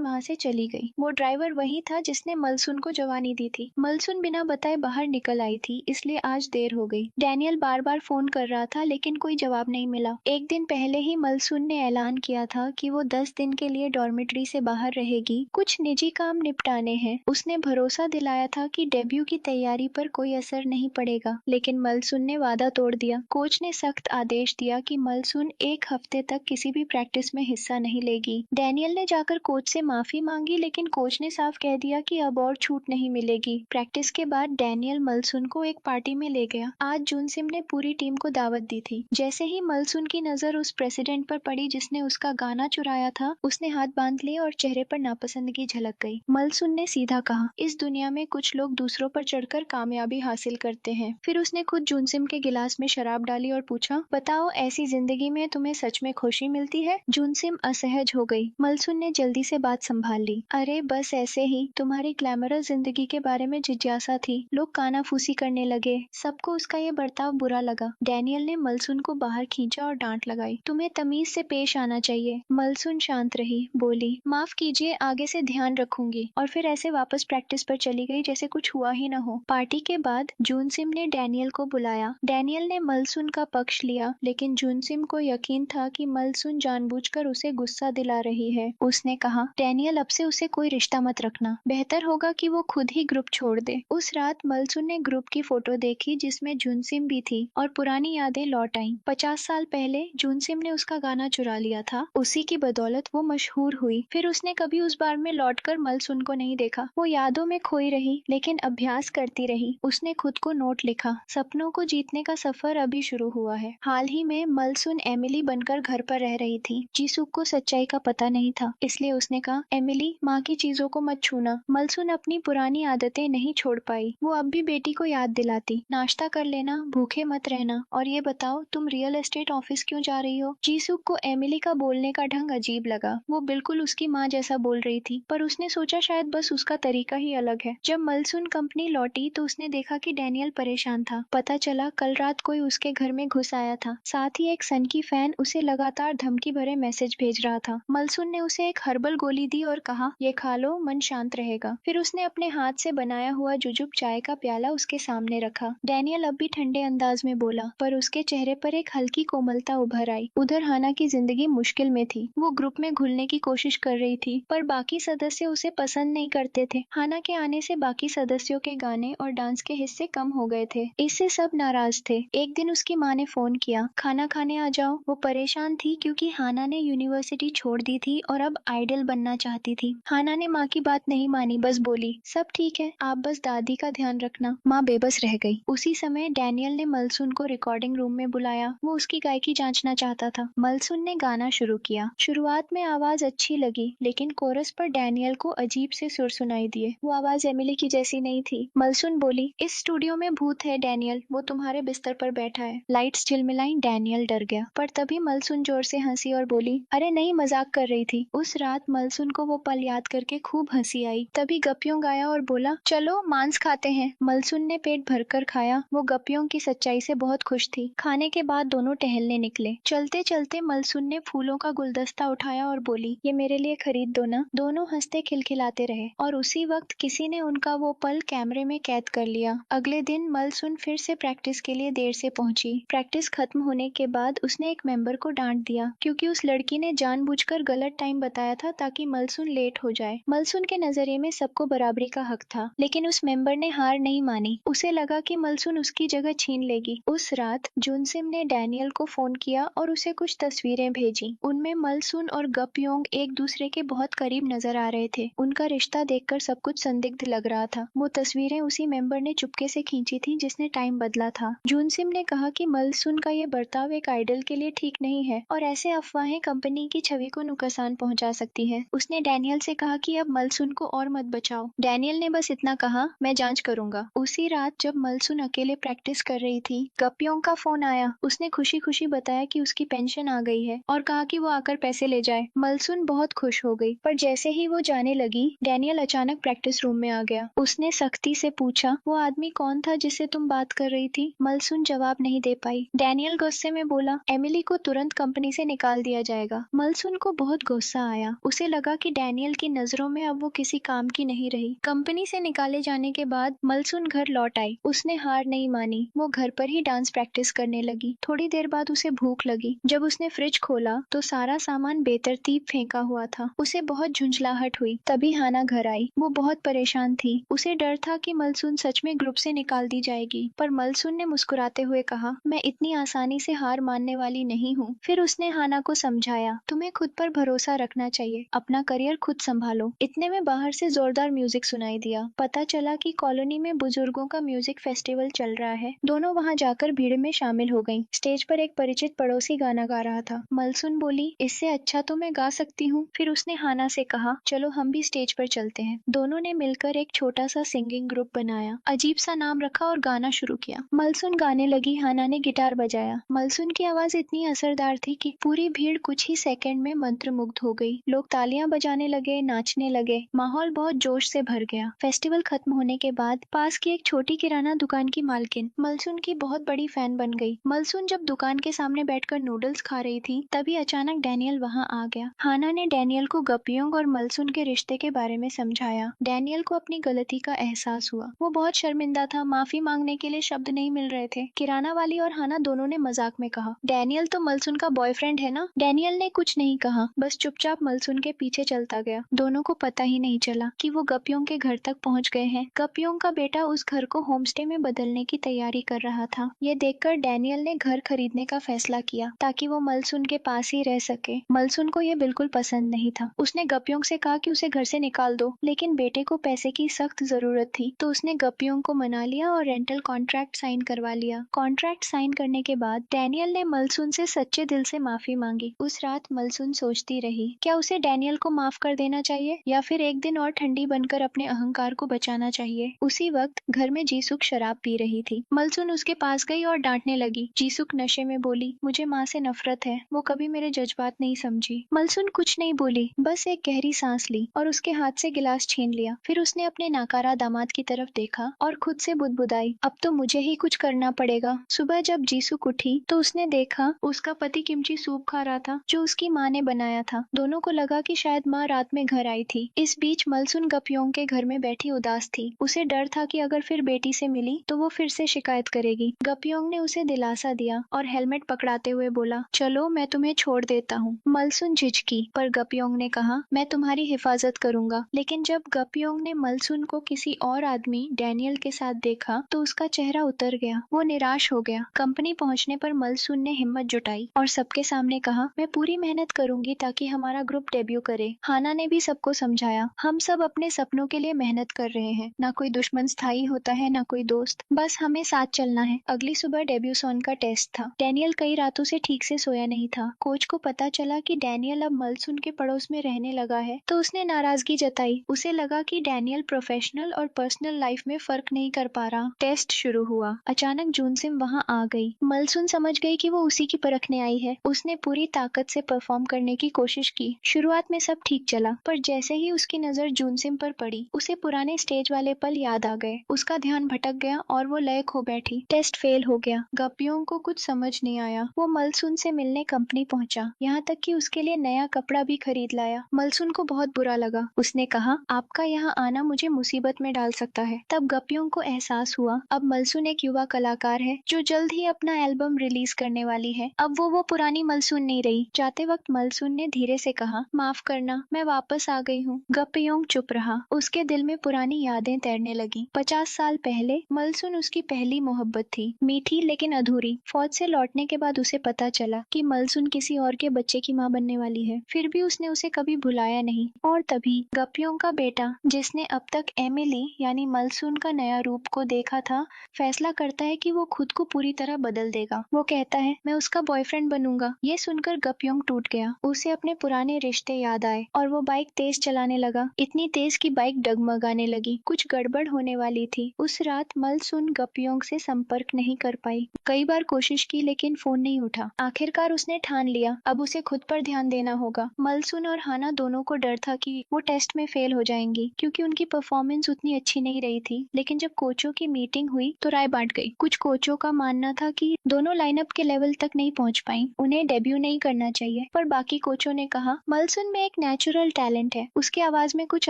वहां से चली गई। वो ड्राइवर वही था जिसने मलसून को जवानी दी थी। मलसून बिना बताए बाहर निकल आई थी, इसलिए आज देर हो गई। डैनियल बार बार फोन कर रहा था लेकिन कोई जवाब नहीं मिला। एक दिन पहले ही मलसून ने ऐलान किया था कि वो 10 दिन के लिए डॉर्मेट्री से बाहर रहेगी, कुछ निजी काम निपटाने हैं। उसने भरोसा दिलाया था कि डेब्यू की तैयारी पर कोई असर नहीं पड़ेगा, लेकिन मलसून ने वादा तोड़ दिया। कोच ने सख्त आदेश दिया कि मलसून 1 हफ्ते तक किसी भी प्रैक्टिस में हिस्सा नहीं लेगी। डैनियल ने जाकर कोच से माफी मांगी, लेकिन कोच ने साफ कह दिया कि अब और छूट नहीं मिलेगी। प्रैक्टिस के बाद डैनियल मलसून को एक पार्टी में ले गया। आज जूनसिम ने पूरी टीम को दावत दी थी। जैसे ही मलसून की नजर उस प्रेसिडेंट पर पड़ी जिसने उसका गाना चुराया था, उसने हाथ बांध लिए और चेहरे पर नापसंदगी झलक गई। मलसून ने सीधा कहा, इस दुनिया में कुछ लोग दूसरों पर चढ़कर कामयाबी हासिल करते हैं। फिर उसने खुद जूनसिम के गिलास में शराब डाली और पूछा, बताओ ऐसी जिंदगी में तुम्हें सच में खुशी मिलती है? जूनसिम असहज हो गई। मलसून ने जल्दी से बात संभाल ली, अरे बस ऐसे ही, तुम्हारी ग्लैमरस जिंदगी के बारे में जिज्ञासा थी। लोग कानाफूसी करने लगे, सबको उसका ये बर्ताव बुरा लगा। डैनियल ने मलसून को बाहर खींचा और डांट लगाई, तुम्हें तमीज से पेश आना चाहिए। मलसून शांत रही, बोली, माफ कीजिए, आगे से ध्यान रखूंगी। और फिर ऐसे वापस प्रैक्टिस पर चली गई जैसे कुछ हुआ ही न हो। पार्टी के बाद जूनसिम ने डैनियल को बुलाया। डैनियल ने मलसून का पक्ष लिया, लेकिन जूनसिम को यकीन था कि मलसून जानबूझकर उसे गुस्सा दिला रही है। उसने कहा, डैनियल अब से उसे कोई रिश्ता मत रखना, बेहतर होगा कि वो खुद ही ग्रुप छोड़ दे। उस रात मलसून ने ग्रुप की फोटो देखी जिसमें जूनसिम भी थी और पुरानी यादें लौट आईं। 50 साल पहले जूनसिम ने उसका गाना चुरा लिया था, उसी की बदौलत वो मशहूर हुई। फिर उसने कभी उस बार में लौटकर मलसून को नहीं देखा। वो यादों में खोई रही, लेकिन अभ्यास करती रही। उसने खुद को नोट लिखा, सपनों को जीतने का सफर अभी शुरू हुआ है। हाल ही में मलसून एमिली बनकर घर पर रह रही थी। जीसुक को सच्चाई का पता नहीं था, इसलिए उसने कहा, एमिली, माँ की चीजों को मत छूना। मलसून अपनी पुरानी आदतें नहीं छोड़ पाई। वो अब भी बेटी को याद दिलाती, नाश्ता कर लेना, भूखे मत रहना, और ये बताओ तुम रियल एस्टेट ऑफिस क्यों जा रही हो? जीसुक को एमिली का बोलने का ढंग अजीब लगा। वो बिल्कुल उसकी माँ जैसा बोल रही थी, पर उसने सोचा शायद बस उसका तरीका ही अलग है। जब मलसून कंपनी लौटी तो उसने देखा कि डैनियल परेशान था। पता चला कल रात कोई उसके घर में घुस आया था। साथ ही एक सनकी फैन उसे लगातार धमकी भरे मैसेज भेज रहा था। मलसून ने उसे एक हर्बल गोली दी और कहा, ये खा लो, मन शांत रहेगा। फिर उसने अपने हाथ से बनाया हुआ जुजुब चाय का प्याला उसके सामने रखा। डैनियल अब भी ठंडे अंदाज में बोला, पर उसके चेहरे पर एक हल्की कोमलता उभर आई। उधर हाना की जिंदगी मुश्किल में थी। वो ग्रुप में घुलने की कोशिश कर रही थी, पर बाकी सदस्य उसे पसंद नहीं करते थे। हाना के आने से बाकी सदस्यों के गाने और डांस के हिस्से कम हो गए थे। इससे सब नाराज थे। एक दिन उसकी माँ ने फोन किया, खाना खाने आ जाओ। वो परेशान थी क्योंकि हाना ने यूनिवर्सिटी छोड़ दी थी और अब आइडल बनना चाहती थी। हाना ने माँ की बात नहीं मानी, बस बोली, सब ठीक है, आप बस दादी का ध्यान रखना। माँ बेबस रह गई। उसी समय डैनियल ने मलसून को रिकॉर्डिंग रूम में बुलाया। वो उसकी गायकी जांचना चाहता था। मलसून ने गाना शुरू किया। शुरुआत में आवाज अच्छी लगी, लेकिन कोरस पर डैनियल को अजीब से सुर सुनाई दिए। वो आवाज एमिली की जैसी नहीं थी। मलसून बोली, इस स्टूडियो में भूत है डैनियल, वो तुम्हारे बिस्तर पर बैठा है। लाइट्स झिलमिलाई। डैनियल डर गया, पर तभी मलसून जोर से हंसी और बोली, अरे नहीं, मजाक कर रही थी। उस रात मलसून को वो पल याद करके खूब हंसी आई। तभी गपियों गाया और बोला, चलो मांस खाते हैं। मलसून ने पेट भरकर खाया। वो गपियों की सच्चाई से बहुत खुश थी। खाने के बाद दोनों टहलने निकले। चलते चलते मलसून ने फूलों का गुलदस्ता उठाया और बोली, ये मेरे लिए खरीद दो ना। दोनों हंसते खिलखिलाते रहे और उसी वक्त किसी ने उनका वो पल कैमरे में कैद कर लिया। अगले दिन मलसून फिर से प्रैक्टिस के लिए देर से पहुंची। प्रैक्टिस खत्म होने के बाद उसने एक मेंबर को डांट दिया क्योंकि उस लड़की ने जानबूझकर गलत टाइम बताया था ताकि मलसून लेट हो जाए। मलसून के नजरिए में सबको बराबरी का हक था, लेकिन उस मेंबर ने हार नहीं मानी। उसे लगा कि मलसून उसकी जगह छीन लेगी। उस रात जूनसिम ने डैनियल को फोन किया और उसे कुछ तस्वीरें भेजी। उनमें मलसून और गपयोंग एक दूसरे के बहुत करीब नजर आ रहे थे। उनका रिश्ता देखकर सब कुछ संदिग्ध लग रहा था। वो तस्वीरें उसी मेंबर ने चुपके से खींची थी जिसने टाइम बदला था। जूनसिम ने कहा कि मलसून का ये बर्ताव एक आइडल के लिए ठीक नहीं है और ऐसे अफवाहें कंपनी की छवि को नुकसान पहुंचा सकती है। उसने डैनियल से कहा कि अब मलसून को और मत बचाओ। डैनियल ने बस इतना कहा, मैं जांच करूंगा। उसी रात जब मलसून अकेले प्रैक्टिस कर रही थी, गपियों का फोन आया। उसने खुशी खुशी बताया कि उसकी पेंशन आ गई है और कहा कि वो आकर पैसे ले जाए। मलसून बहुत खुश हो गई, पर जैसे ही वो जाने लगी, डैनियल अचानक प्रैक्टिस रूम में आ गया। उसने सख्ती से पूछा, वो आदमी कौन था जिससे तुम बात कर रही थी? मलसून जवाब नहीं दे पाई। डैनियल गुस्से में बोला, एमिली अंजलि को तुरंत कंपनी से निकाल दिया जाएगा। मलसून को बहुत गुस्सा आया। उसे लगा कि डैनियल की नजरों में अब वो किसी काम की नहीं रही। कंपनी से निकाले जाने के बाद मलसून घर लौट आई। उसने हार नहीं मानी। वो घर पर ही डांस प्रैक्टिस करने लगी। थोड़ी देर बाद उसे भूख लगी। जब उसने फ्रिज खोला तो सारा सामान बेतरतीब फेंका हुआ था। उसे बहुत झुंझलाहट हुई। तभी हाना घर आई। वो बहुत परेशान थी। उसे डर था कि मलसून सच में ग्रुप से निकाल दी जाएगी, पर मलसून ने मुस्कुराते हुए कहा, मैं इतनी आसानी से हार मानने वाली नहीं हूँ। फिर उसने हाना को समझाया, तुम्हें खुद पर भरोसा रखना चाहिए, अपना करियर खुद संभालो। इतने में बाहर से जोरदार म्यूजिक सुनाई दिया। पता चला कि कॉलोनी में बुजुर्गों का म्यूजिक फेस्टिवल चल रहा है। दोनों वहाँ जाकर भीड़ में शामिल हो गईं। स्टेज पर एक परिचित पड़ोसी गाना गा रहा था। मलसून बोली, इससे अच्छा तो मैं गा सकती हूँ। फिर उसने हाना से कहा, चलो हम भी स्टेज पर चलते हैं। दोनों ने मिलकर एक छोटा सा सिंगिंग ग्रुप बनाया, अजीब सा नाम रखा और गाना शुरू किया। मलसून गाने लगी, हाना ने गिटार बजाया। मलसून की आवाज इतनी असरदार थी कि पूरी भीड़ कुछ ही सेकंड में मंत्रमुग्ध हो गई। लोग तालियां बजाने लगे, नाचने लगे। माहौल बहुत जोश से भर गया। फेस्टिवल खत्म होने के बाद पास की एक छोटी किराना दुकान की मालकिन मलसून की बहुत बड़ी फैन बन गई। मलसून जब दुकान के सामने बैठकर नूडल्स खा रही थी, तभी अचानक डैनियल वहां आ गया। हाना ने डैनियल को गपियों और मलसून के रिश्ते के बारे में समझाया। डैनियल को अपनी गलती का एहसास हुआ। वो बहुत शर्मिंदा था। माफी मांगने के लिए शब्द नहीं मिल रहे थे। किराना वाली और हाना दोनों ने मजाक में कहा, डैनियल तो मलसून का बॉयफ्रेंड है ना। डैनियल ने कुछ नहीं कहा, बस चुपचाप मलसून के पीछे चलता गया। दोनों को पता ही नहीं चला कि वो गपियों के घर तक पहुंच गए हैं। गपियों का बेटा उस घर को होमस्टे में बदलने की तैयारी कर रहा था। ये देखकर डैनियल ने घर खरीदने का फैसला किया ताकि वो मलसून के पास ही रह सके। मलसून को ये बिल्कुल पसंद नहीं था। उसने गपियों से कहा कि उसे घर से निकाल दो, लेकिन बेटे को पैसे की सख्त जरूरत थी, तो उसने गपियों को मना लिया और रेंटल कॉन्ट्रैक्ट साइन करवा लिया। कॉन्ट्रैक्ट साइन करने के बाद डैनियल ने मलसून से सच्चे दिल से माफी मांगी। उस रात मलसून सोचती रही, क्या उसे डैनियल को माफ कर देना चाहिए या फिर एक दिन और ठंडी बनकर अपने अहंकार को बचाना चाहिए। उसी वक्त घर में जीसुक शराब पी रही थी। मलसून उसके पास गई और डांटने लगी। जीसुक नशे में बोली, मुझे माँ से नफरत है, वो कभी मेरे जज्बात नहीं समझी। मलसून कुछ नहीं बोली, बस एक गहरी सांस ली और उसके हाथ से गिलास छीन लिया। फिर उसने अपने नाकारा दामाद की तरफ देखा और खुद से बुदबुदाई, अब तो मुझे ही कुछ करना पड़ेगा। सुबह जब जीसुक उठी तो उसने देखा उसका पति किमची सूप खा रहा था जो उसकी माँ ने बनाया था। दोनों को लगा कि शायद माँ रात में घर आई थी। इस बीच मलसून गपियों के घर में बैठी उदास थी। उसे डर था कि अगर फिर बेटी से मिली तो वो फिर से शिकायत करेगी। गपियों ने उसे दिलासा दिया और हेलमेट पकड़ाते हुए बोला, चलो मैं तुम्हें छोड़ देता हूँ। मलसून झिझकी, पर गपियों ने कहा, मैं तुम्हारी हिफाजत करूंगा। लेकिन जब गपियों ने मलसून को किसी और आदमी डैनियल के साथ देखा तो उसका चेहरा उतर गया। वो निराश हो गया। कंपनी पहुंचने पर मलसून ने हिम्मत जुटाई और सबके सामने कहा, मैं पूरी मेहनत करूंगी ताकि हमारा ग्रुप डेब्यू करे। हाना ने भी सबको समझाया, हम सब अपने सपनों के लिए मेहनत कर रहे हैं। ना कोई दुश्मन स्थायी होता है, ना कोई दोस्त, बस हमें साथ चलना है। अगली सुबह डेब्यू सॉन्ग का टेस्ट था। डैनियल कई रातों से ठीक से सोया नहीं था। कोच को पता चला कि डैनियल अब मलसून के पड़ोस में रहने लगा है तो उसने नाराजगी जताई। उसे लगा कि डैनियल प्रोफेशनल और पर्सनल लाइफ में फर्क नहीं कर पा रहा। टेस्ट शुरू हुआ। अचानक जूनसिम वहां आ गई। मलसून समझ गई कि वो उसी की परखने आई है। उसने पूरी ताकत से परफॉर्म करने की कोशिश की। शुरुआत में सब ठीक चला, पर जैसे ही उसकी नजर जूनसिम पर पड़ी उसे पुराने स्टेज वाले पल याद आ गए। उसका ध्यान भटक गया और वो लय खो बैठी। टेस्ट फेल हो गया। गपियों को कुछ समझ नहीं आया। वो मलसून से मिलने कंपनी पहुंचा, यहाँ तक कि उसके लिए नया कपड़ा भी खरीद लाया। मलसून को बहुत बुरा लगा। उसने कहा, आपका यहाँ आना मुझे मुसीबत में डाल सकता है। तब गपियों को एहसास हुआ, अब मलसून एक युवा कलाकार है जो जल्द ही अपना एल्बम रिलीज करने वाली है। अब वो पुरानी मलसून नहीं रही। जाते वक्त मलसून ने धीरे से कहा, माफ करना, मैं वापस आ गई हूँ। गपियों चुप रहा। उसके दिल में पुरानी यादें तैरने लगी। 50 साल पहले मलसून उसकी पहली मोहब्बत थी, मीठी लेकिन अधूरी। फौज से लौटने के बाद उसे पता चला कि मलसून किसी और के बच्चे की माँ बनने वाली है। फिर भी उसने उसे कभी भुलाया नहीं। और तभी गपियों का बेटा, जिसने अब तक एमिली यानी मलसून का नया रूप को देखा था, फैसला करता है कि वो खुद को पूरी तरह बदल देगा। वो कहता है, मैं उसका बॉयफ्रेंड बनूंगा। ये सुनकर गपियों टूट गया। उसे अपने पुराने रिश्ते याद आए और वो बाइक तेज चलाने लगा, इतनी तेज कि बाइक डगमगाने लगी। कुछ गड़बड़ होने वाली थी। उस रात मलसून गपियों से संपर्क नहीं कर पाई। कई बार कोशिश की लेकिन फोन नहीं उठा। आखिरकार उसने ठान लिया, अब उसे खुद पर ध्यान देना होगा। मलसून और हाना दोनों को डर था कि वो टेस्ट में फेल हो जाएंगी क्योंकि उनकी परफॉर्मेंस उतनी अच्छी नहीं रही थी। लेकिन जब कोचों की मीटिंग हुई तो राय बांट गई। कुछ कोचों का मानना था कि दोनों लाइनअप के लेवल तक नहीं नहीं पहुंच पाई, उन्हें डेब्यू नहीं करना चाहिए। पर बाकी कोचों ने कहा मलसुन में एक नेचुरल टैलेंट है, उसकी आवाज में कुछ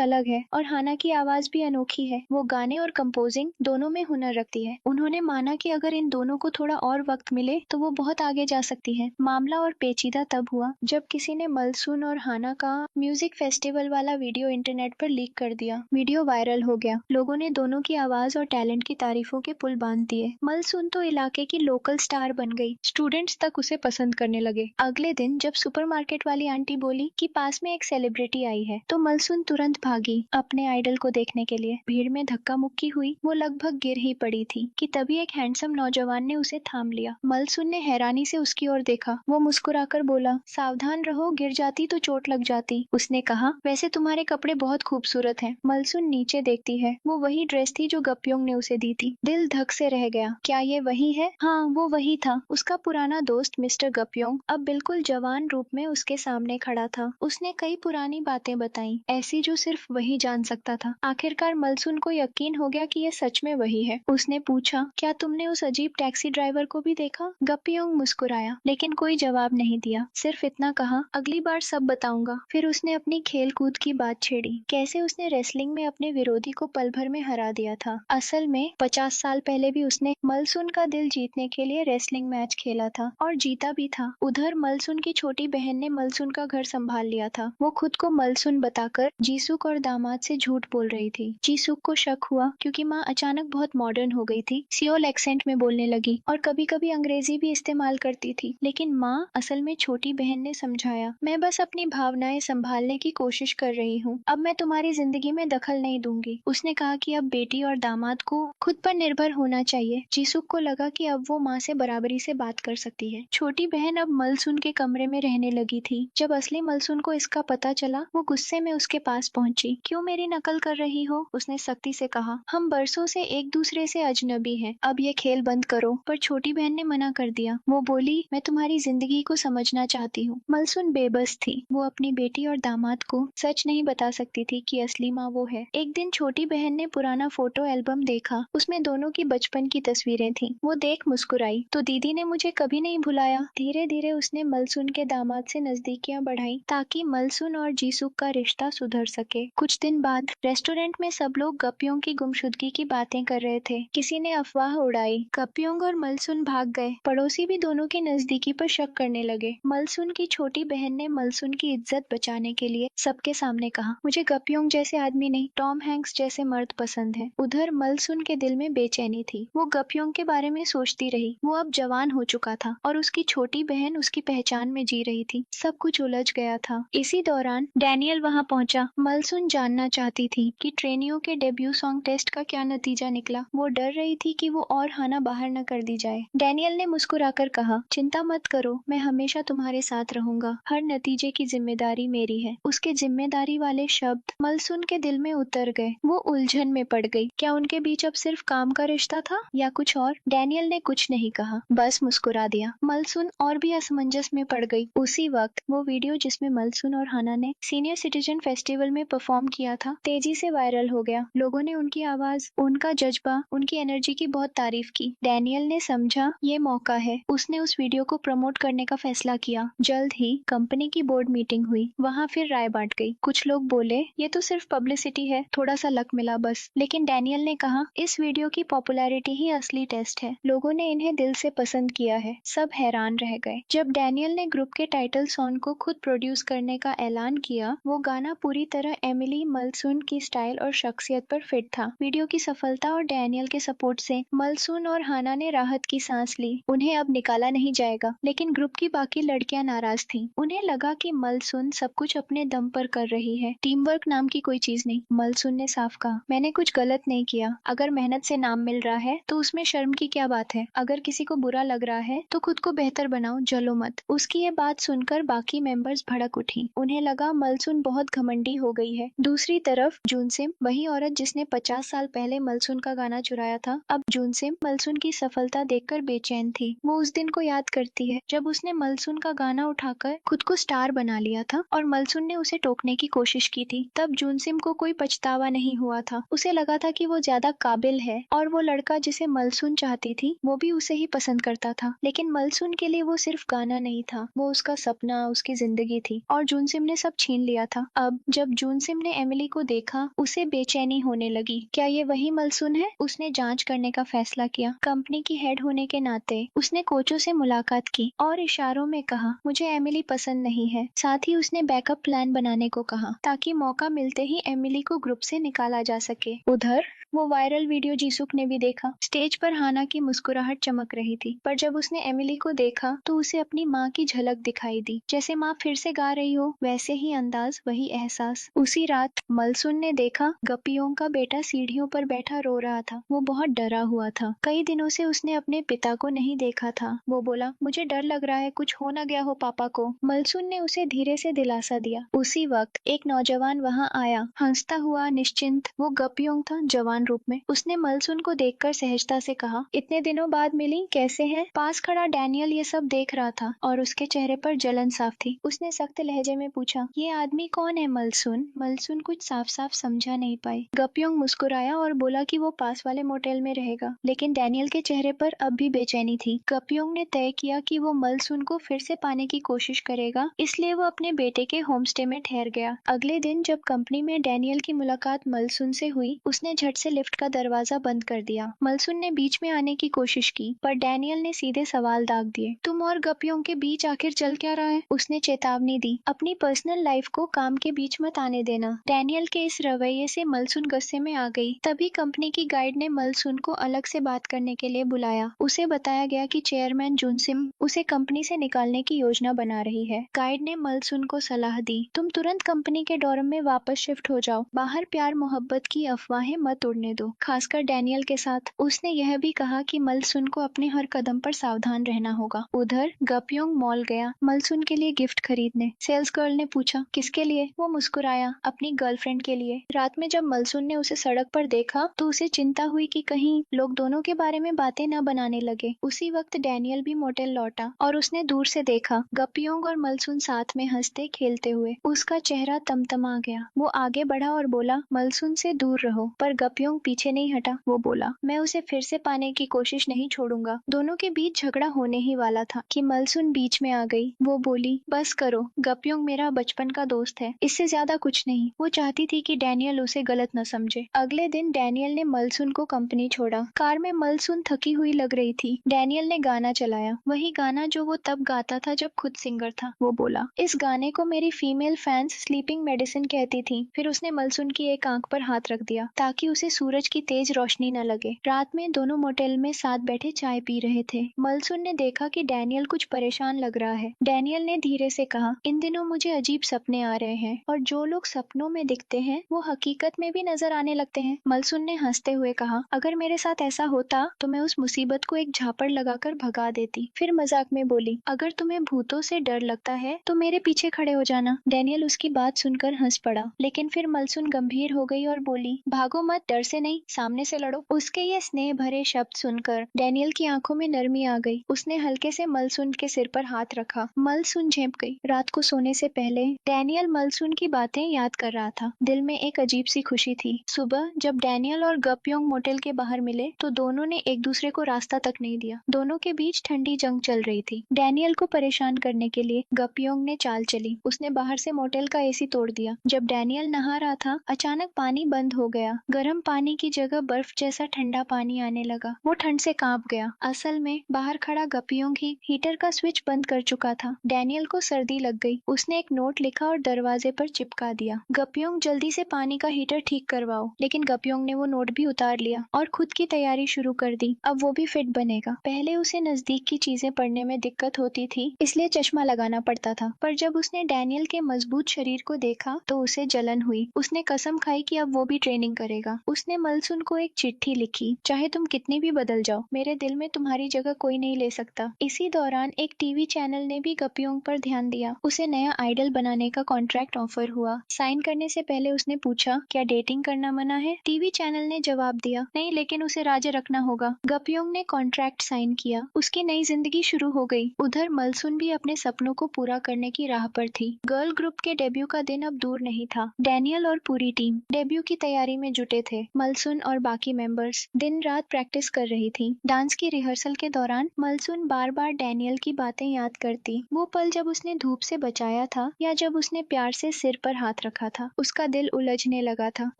अलग है और हाना की आवाज भी अनोखी है। वो गाने और कंपोजिंग दोनों में हुनर रखती है। उन्होंने माना कि अगर इन दोनों को थोड़ा और वक्त मिले तो वो बहुत आगे जा सकती है। मामला और पेचीदा तब हुआ जब किसी ने मलसुन और हाना का म्यूजिक फेस्टिवल वाला वीडियो इंटरनेट पर लीक कर दिया। वीडियो वायरल हो गया, लोगों ने दोनों की आवाज और टैलेंट की तारीफों के पुल बांध दिए। मलसुन तो इलाके की लोकल स्टार बन गई, स्टूडेंट्स तक उसे पसंद करने लगे। अगले दिन जब सुपरमार्केट वाली आंटी बोली कि पास में एक सेलिब्रिटी आई है, तो मलसुन तुरंत भागी अपने आइडल को देखने के लिए। भीड़ में धक्का मुक्की हुई, वो लगभग गिर ही पड़ी थी कि तभी एक हैंडसम नौजवान ने उसे थाम लिया। मलसुन ने हैरानी से उसकी ओर देखा। वो मुस्कुराकर बोला, सावधान रहो, गिर जाती तो चोट लग जाती। उसने कहा, वैसे तुम्हारे कपड़े बहुत खूबसूरत हैं। मलसुन नीचे देखती है, वो वही ड्रेस थी जो गप्योंग ने उसे दी थी। दिल धक से रह गया, क्या ये वही है? हाँ, वो वही था। उसका पुराना दोस्त मिस्टर गप्योंग अब बिल्कुल जवान रूप में उसके सामने खड़ा था। उसने कई पुरानी बातें बताई, ऐसी जो सिर्फ वही जान सकता था। आखिरकार मलसुन को यकीन हो गया कि ये सच में वही है। उसने पूछा, क्या तुमने उस अजीब टैक्सी ड्राइवर को भी देखा? गप्योंग मुस्कुराया, लेकिन कोई जवाब नहीं दिया। सिर्फ इतना कहा, अगली बार सब बताऊंगा। फिर उसने अपनी खेल कूद की बात छेड़ी, कैसे उसने रेसलिंग में अपने विरोधी को पल भर में हरा दिया था। असल में 50 साल पहले भी उसने मलसुन का दिल जीतने के लिए रेसलिंग मैच खेला था और जीता भी था। उधर मलसुन की छोटी बहन ने मलसुन का घर संभाल लिया था। वो खुद को मलसुन बताकर जीसुक और दामाद से झूठ बोल रही थी। जीसुक को शक हुआ क्योंकि माँ अचानक बहुत मॉडर्न हो गई थी, सियोल एक्सेंट में बोलने लगी और कभी कभी अंग्रेजी भी इस्तेमाल करती थी। लेकिन माँ असल में छोटी बहन ने समझाया, मैं बस अपनी भावनाएं संभालने की कोशिश कर रही हूँ, अब मैं तुम्हारी जिंदगी में दखल नहीं दूंगी। उसने कहा कि अब बेटी और दामाद को खुद पर निर्भर होना चाहिए। जीसुक को लगा कि अब वो माँ से बराबरी से बात कर सकती है। छोटी बहन अब मलसुन के कमरे में रहने लगी थी। जब असली मलसुन को इसका पता चला, वो गुस्से में उसके पास पहुंची। क्यों मेरी नकल कर रही हो? उसने सख्ती से कहा, हम बरसों से एक दूसरे से अजनबी हैं, अब ये खेल बंद करो। पर छोटी बहन ने मना कर दिया। वो बोली, मैं तुम्हारी जिंदगी को समझना चाहती हूँ। मलसुन बेबस थी, वो अपनी बेटी और दामाद को सच नहीं बता सकती थी कि असली माँ वो है। एक दिन छोटी बहन ने पुराना फोटो एल्बम देखा, उसमें दोनों की बचपन की तस्वीरें थी। वो देख मुस्कुराई, तो दीदी ने मुझे कभी नहीं भुलाया। धीरे धीरे उसने मलसुन के दामाद से नजदीकियां बढ़ाई ताकि मलसुन और जीसुक का रिश्ता सुधर सके। कुछ दिन बाद रेस्टोरेंट में सब लोग गप्योंग की गुमशुदगी की बातें कर रहे थे। किसी ने अफवाह उड़ाई, गप्योंग और मलसुन भाग गए। पड़ोसी भी दोनों की नजदीकी पर शक करने लगे। मलसुन की छोटी बहन ने मलसुन की इज्जत बचाने के लिए सबके सामने कहा, मुझे गप्योंग जैसे आदमी नहीं, टॉम हैंक्स जैसे मर्द पसंद है। उधर मलसुन के दिल में बेचैनी थी। वो गप्योंग के बारे में सोचती रही। वो अब जवान हो चुका था और उसकी छोटी बहन उसकी पहचान में जी रही थी। सब कुछ उलझ गया था। इसी दौरान डैनियल वहां पहुंचा। मलसुन जानना चाहती थी कि ट्रेनियों के डेब्यू सॉन्ग टेस्ट का क्या नतीजा निकला। वो डर रही थी कि वो और हाना बाहर न कर दी जाए। डैनियल ने मुस्कुराकर कहा, चिंता मत करो, मैं हमेशा तुम्हारे साथ रहूंगा, हर नतीजे की जिम्मेदारी मेरी है। उसके जिम्मेदारी वाले शब्द मलसुन के दिल में उतर गए। वो उलझन में पड़ गई। क्या उनके बीच अब सिर्फ काम का रिश्ता था या कुछ और? डैनियल ने कुछ नहीं कहा, बस मुस्कुरा दिया। मलसुन और भी असमंजस में पड़ गई। उसी वक्त वो वीडियो जिसमें मलसुन और हाना ने सीनियर सिटीजन फेस्टिवल में परफॉर्म किया था, तेजी से वायरल हो गया। लोगों ने उनकी आवाज, उनका जज्बा, उनकी एनर्जी की बहुत तारीफ की। डैनियल ने समझा ये मौका है। उसने उस वीडियो को प्रमोट करने का फैसला किया। जल्द ही कंपनी की बोर्ड मीटिंग हुई। वहाँ फिर राय बांट गई। कुछ लोग बोले, ये तो सिर्फ पब्लिसिटी है, थोड़ा सा लक मिला बस। लेकिन डैनियल ने कहा, इस वीडियो की पॉपुलैरिटी ही असली टेस्ट है। लोगों ने इन्हें दिल से पसंद किया है। सब हैरान रह गए। जब डैनियल ने ग्रुप के टाइटल सॉन्ग को खुद प्रोड्यूस करने का ऐलान किया, वो गाना पूरी तरह एमिली मलसुन की स्टाइल और शख्सियत पर फिट था। वीडियो की सफलता और डैनियल के सपोर्ट से मलसुन और हाना ने राहत की सांस ली। उन्हें अब निकाला नहीं जाएगा। लेकिन ग्रुप की बाकी लड़कियां नाराज थीं। उन्हें लगा कि मलसुन सब कुछ अपने दम पर कर रही है, टीम वर्क नाम की कोई चीज नहीं। मलसुन ने साफ कहा, मैंने कुछ गलत नहीं किया। अगर मेहनत से नाम मिल रहा है तो उसमें शर्म की क्या बात है। अगर किसी को बुरा लग रहा है तो खुद को बेहतर बनाओ, जलो मत। उसकी ये बात सुनकर बाकी मेंबर्स भड़क उठी। उन्हें लगा मलसुन बहुत घमंडी हो गई है। दूसरी तरफ जूनसिम, वही औरत जिसने 50 साल पहले मलसुन का गाना चुराया था, अब जूनसिम मलसुन की सफलता देखकर बेचैन थी। वो उस दिन को याद करती है जब उसने मलसुन का गाना उठाकर खुद को स्टार बना लिया था और मलसुन ने उसे टोकने की कोशिश की थी। तब जूनसिम को कोई पछतावा नहीं हुआ था। उसे लगा था कि वो ज्यादा काबिल है और वो लड़का जिसे मलसुन चाहती थी वो भी उसे ही पसंद करता था। लेकिन मलसून के लिए वो सिर्फ गाना नहीं था, वो उसका सपना, उसकी जिंदगी थी और जूनसिम ने सब छीन लिया था। अब जब जूनसिम ने एमिली को देखा, उसे बेचैनी होने लगी। क्या ये वही मलसून है? उसने जांच करने का फैसला किया। कंपनी की हेड होने के नाते उसने कोचों से मुलाकात की और इशारों में कहा, मुझे एमिली पसंद नहीं है। साथ ही उसने बैकअप प्लान बनाने को कहा ताकि मौका मिलते ही एमिली को ग्रुप से निकाला जा सके। उधर वो वायरल वीडियो जीसुक ने भी देखा। स्टेज पर हाना की मुस्कुराहट चमक रही थी, पर जब उसने एमिली को देखा तो उसे अपनी माँ की झलक दिखाई दी। जैसे माँ फिर से गा रही हो, वैसे ही अंदाज, वही एहसास। उसी रात मलसून ने देखा गपियों का बेटा सीढ़ियों पर बैठा रो रहा था। वो बहुत डरा हुआ था। कई दिनों से उसने अपने पिता को नहीं देखा था। वो बोला, मुझे डर लग रहा है, कुछ हो ना गया हो पापा को। मलसून ने उसे धीरे से दिलासा दिया। उसी वक्त एक नौजवान वहां आया, हंसता हुआ, निश्चिंत। वो गपियों था, जवान रूप में। उसने मलसून को देखकर सहजता से कहा, इतने दिनों बाद मिली, कैसे है? पास खड़ा डैनियल ये सब देख रहा था और उसके चेहरे पर जलन साफ थी। उसने सख्त लहजे में पूछा, ये आदमी कौन है मलसून? मलसून कुछ साफ साफ समझा नहीं पाई। गपियोंग मुस्कुराया और बोला कि वो पास वाले मोटेल में रहेगा, लेकिन डैनियल के चेहरे पर अब भी बेचैनी थी। गपियोंग ने तय किया कि वो मलसून को फिर से पाने की कोशिश करेगा, इसलिए वो अपने बेटे के होम स्टे में ठहर गया। अगले दिन जब कंपनी में डैनियल की मुलाकात मलसून से हुई, उसने झट से लिफ्ट का दरवाजा बंद कर दिया। मलसून ने बीच में आने की कोशिश की, पर डैनियल ने सीधे सवाल दाग दिए। तुम और गपियों के बीच आखिर चल क्या रहा है? उसने चेतावनी दी, अपनी पर्सनल लाइफ को काम के बीच मत आने देना। डैनियल के इस रवैये से मलसून गुस्से में आ गई। तभी कंपनी की गाइड ने मलसून को अलग से बात करने के लिए बुलाया। उसे बताया गया कि चेयरमैन जूनसिम उसे कंपनी से निकालने की योजना बना रही है। गाइड ने मलसून को सलाह दी, तुम तुरंत कंपनी के डोरम में वापस शिफ्ट हो जाओ। बाहर प्यार मोहब्बत की अफवाहें मत उड़ने दो, खासकर डैनियल के साथ। उसने यह भी कहा कि मलसून को अपने हर कदम पर सावधान रहना होगा। उधर गपियोंग मॉल गया मलसून के लिए गिफ्ट खरीदने। सेल्स गर्ल ने पूछा, किसके लिए? वो मुस्कुराया, अपनी गर्लफ्रेंड के लिए। रात में जब मलसून ने उसे सड़क पर देखा तो उसे चिंता हुई कि कहीं लोग दोनों के बारे में बातें न बनाने लगे। उसी वक्त डैनियल भी मोटेल लौटा और उसने दूर से देखा गपियोंग और मलसून साथ में हंसते खेलते हुए। उसका चेहरा तमतमा गया। वो आगे बढ़ा और बोला, मलसून से दूर रहो। पर गपियोंग पीछे नहीं हटा। वो बोला, मैं उसे फिर से पाने की कोशिश नहीं छोड़ूंगा। दोनों के बीच झगड़ा होने ही वाला था कि मलसून बीच में आ गई। वो बोली, बस करो, गपियोंग मेरा बचपन का दोस्त है, इससे ज्यादा कुछ नहीं। वो चाहती थी कि डैनियल उसे गलत न समझे। अगले दिन डैनियल ने मलसून को कंपनी छोड़ा। कार में मलसून थकी हुई लग रही थी। डैनियल ने गाना चलाया, वही गाना जो वो तब गाता था जब खुद सिंगर था। वो बोला, इस गाने को मेरी फीमेल फैंस स्लीपिंग मेडिसिन कहती थी। फिर उसने मलसून की एक आंख पर हाथ रख दिया ताकि उसे सूरज की तेज रोशनी न लगे। रात में दोनों मोटेल में साथ बैठे चाय पी रहे थे। मलसून ने देखा कि डैनियल कुछ परेशान लग रहा है। डैनियल ने धीरे से कहा, इन दिनों मुझे अजीब सपने आ रहे हैं और जो लोग सपनों में दिखते हैं वो हकीकत में भी नजर आने लगते हैं। मलसून ने हंसते हुए कहा, अगर मेरे साथ ऐसा होता तो मैं उस मुसीबत को एक झापड़ लगाकर भगा देती। फिर मजाक में बोली, अगर तुम्हें भूतों से डर लगता है तो मेरे पीछे खड़े हो जाना। डैनियल उसकी बात सुनकर हंस पड़ा, लेकिन फिर मलसून गंभीर हो गई और बोली, भागो मत, डर से नहीं, सामने से लड़ो। उसके ये स्नेह भरे शब्द सुनकर डैनियल की आंखों में नरमी आ गई। उसने हल्के से मलसून के सिर पर हाथ रखा। मलसून झेंप गई। रात को सोने से पहले डैनियल मलसून की बातें याद कर रहा था। दिल में एक अजीब सी खुशी थी। सुबह जब डैनियल और गपियोंग मोटेल के बाहर मिले तो दोनों ने एक दूसरे को रास्ता तक नहीं दिया। दोनों के बीच ठंडी जंग चल रही थी। डैनियल को परेशान करने के लिए गपियोंग ने चाल चली। उसने बाहर से मोटेल का एसी तोड़ दिया। जब डैनियल नहा रहा था, अचानक पानी बंद हो गया। गर्म पानी की जगह बर्फ जैसा ठंडा पानी आने लगा। वो ठंड से कांप गया। असल में बाहर खड़ा गपियोंग ही हीटर का स्विच बंद कर चुका था। डैनियल को सर्दी लग गई। उसने एक नोट लिखा और दरवाजे पर चिपका दिया, गपियोंग जल्दी से पानी का हीटर ठीक करवाओ। लेकिन गपियोंग ने वो नोट भी उतार लिया और खुद की तैयारी शुरू कर दी। अब वो भी फिट बनेगा। पहले उसे नजदीक की चीजें पढ़ने में दिक्कत होती थी, इसलिए चश्मा लगाना पड़ता था। पर जब उसने डैनियल के मजबूत शरीर को देखा तो उसे जलन हुई। उसने कसम खाई कि अब वो भी ट्रेनिंग करेगा। उसने मलसून को एक चिट्ठी लिखी, चाहे तुम कितनी भी बदल जाओ, मेरे दिल में तुम्हारी जगह कोई नहीं ले सकता। इसी दौरान एक टीवी चैनल ने भी गपियोंग पर ध्यान दिया। उसे नया आइडल बनाने का कॉन्ट्रैक्ट ऑफर हुआ। साइन करने से पहले उसने पूछा, क्या डेटिंग करना मना है? टीवी चैनल ने जवाब दिया, नहीं, लेकिन उसे राजी रखना होगा। गपियोंग ने कॉन्ट्रैक्ट साइन किया। उसकी नई जिंदगी शुरू हो गई। उधर मलसून भी अपने सपनों को पूरा करने की राह पर थी। गर्ल ग्रुप के डेब्यू का दिन अब दूर नहीं था। डैनियल और पूरी टीम डेब्यू की तैयारी में जुटे थे। मलसून और बाकी मेंबर्स दिन रात प्रैक्टिस कर रही थी। डांस की रिहर्सल के दौरान मलसून मलसून बार बार डैनियल की बातें याद करती, वो पल जब उसने धूप से बचाया था या जब उसने प्यार से सिर पर हाथ रखा था। उसका दिल उलझने लगा था।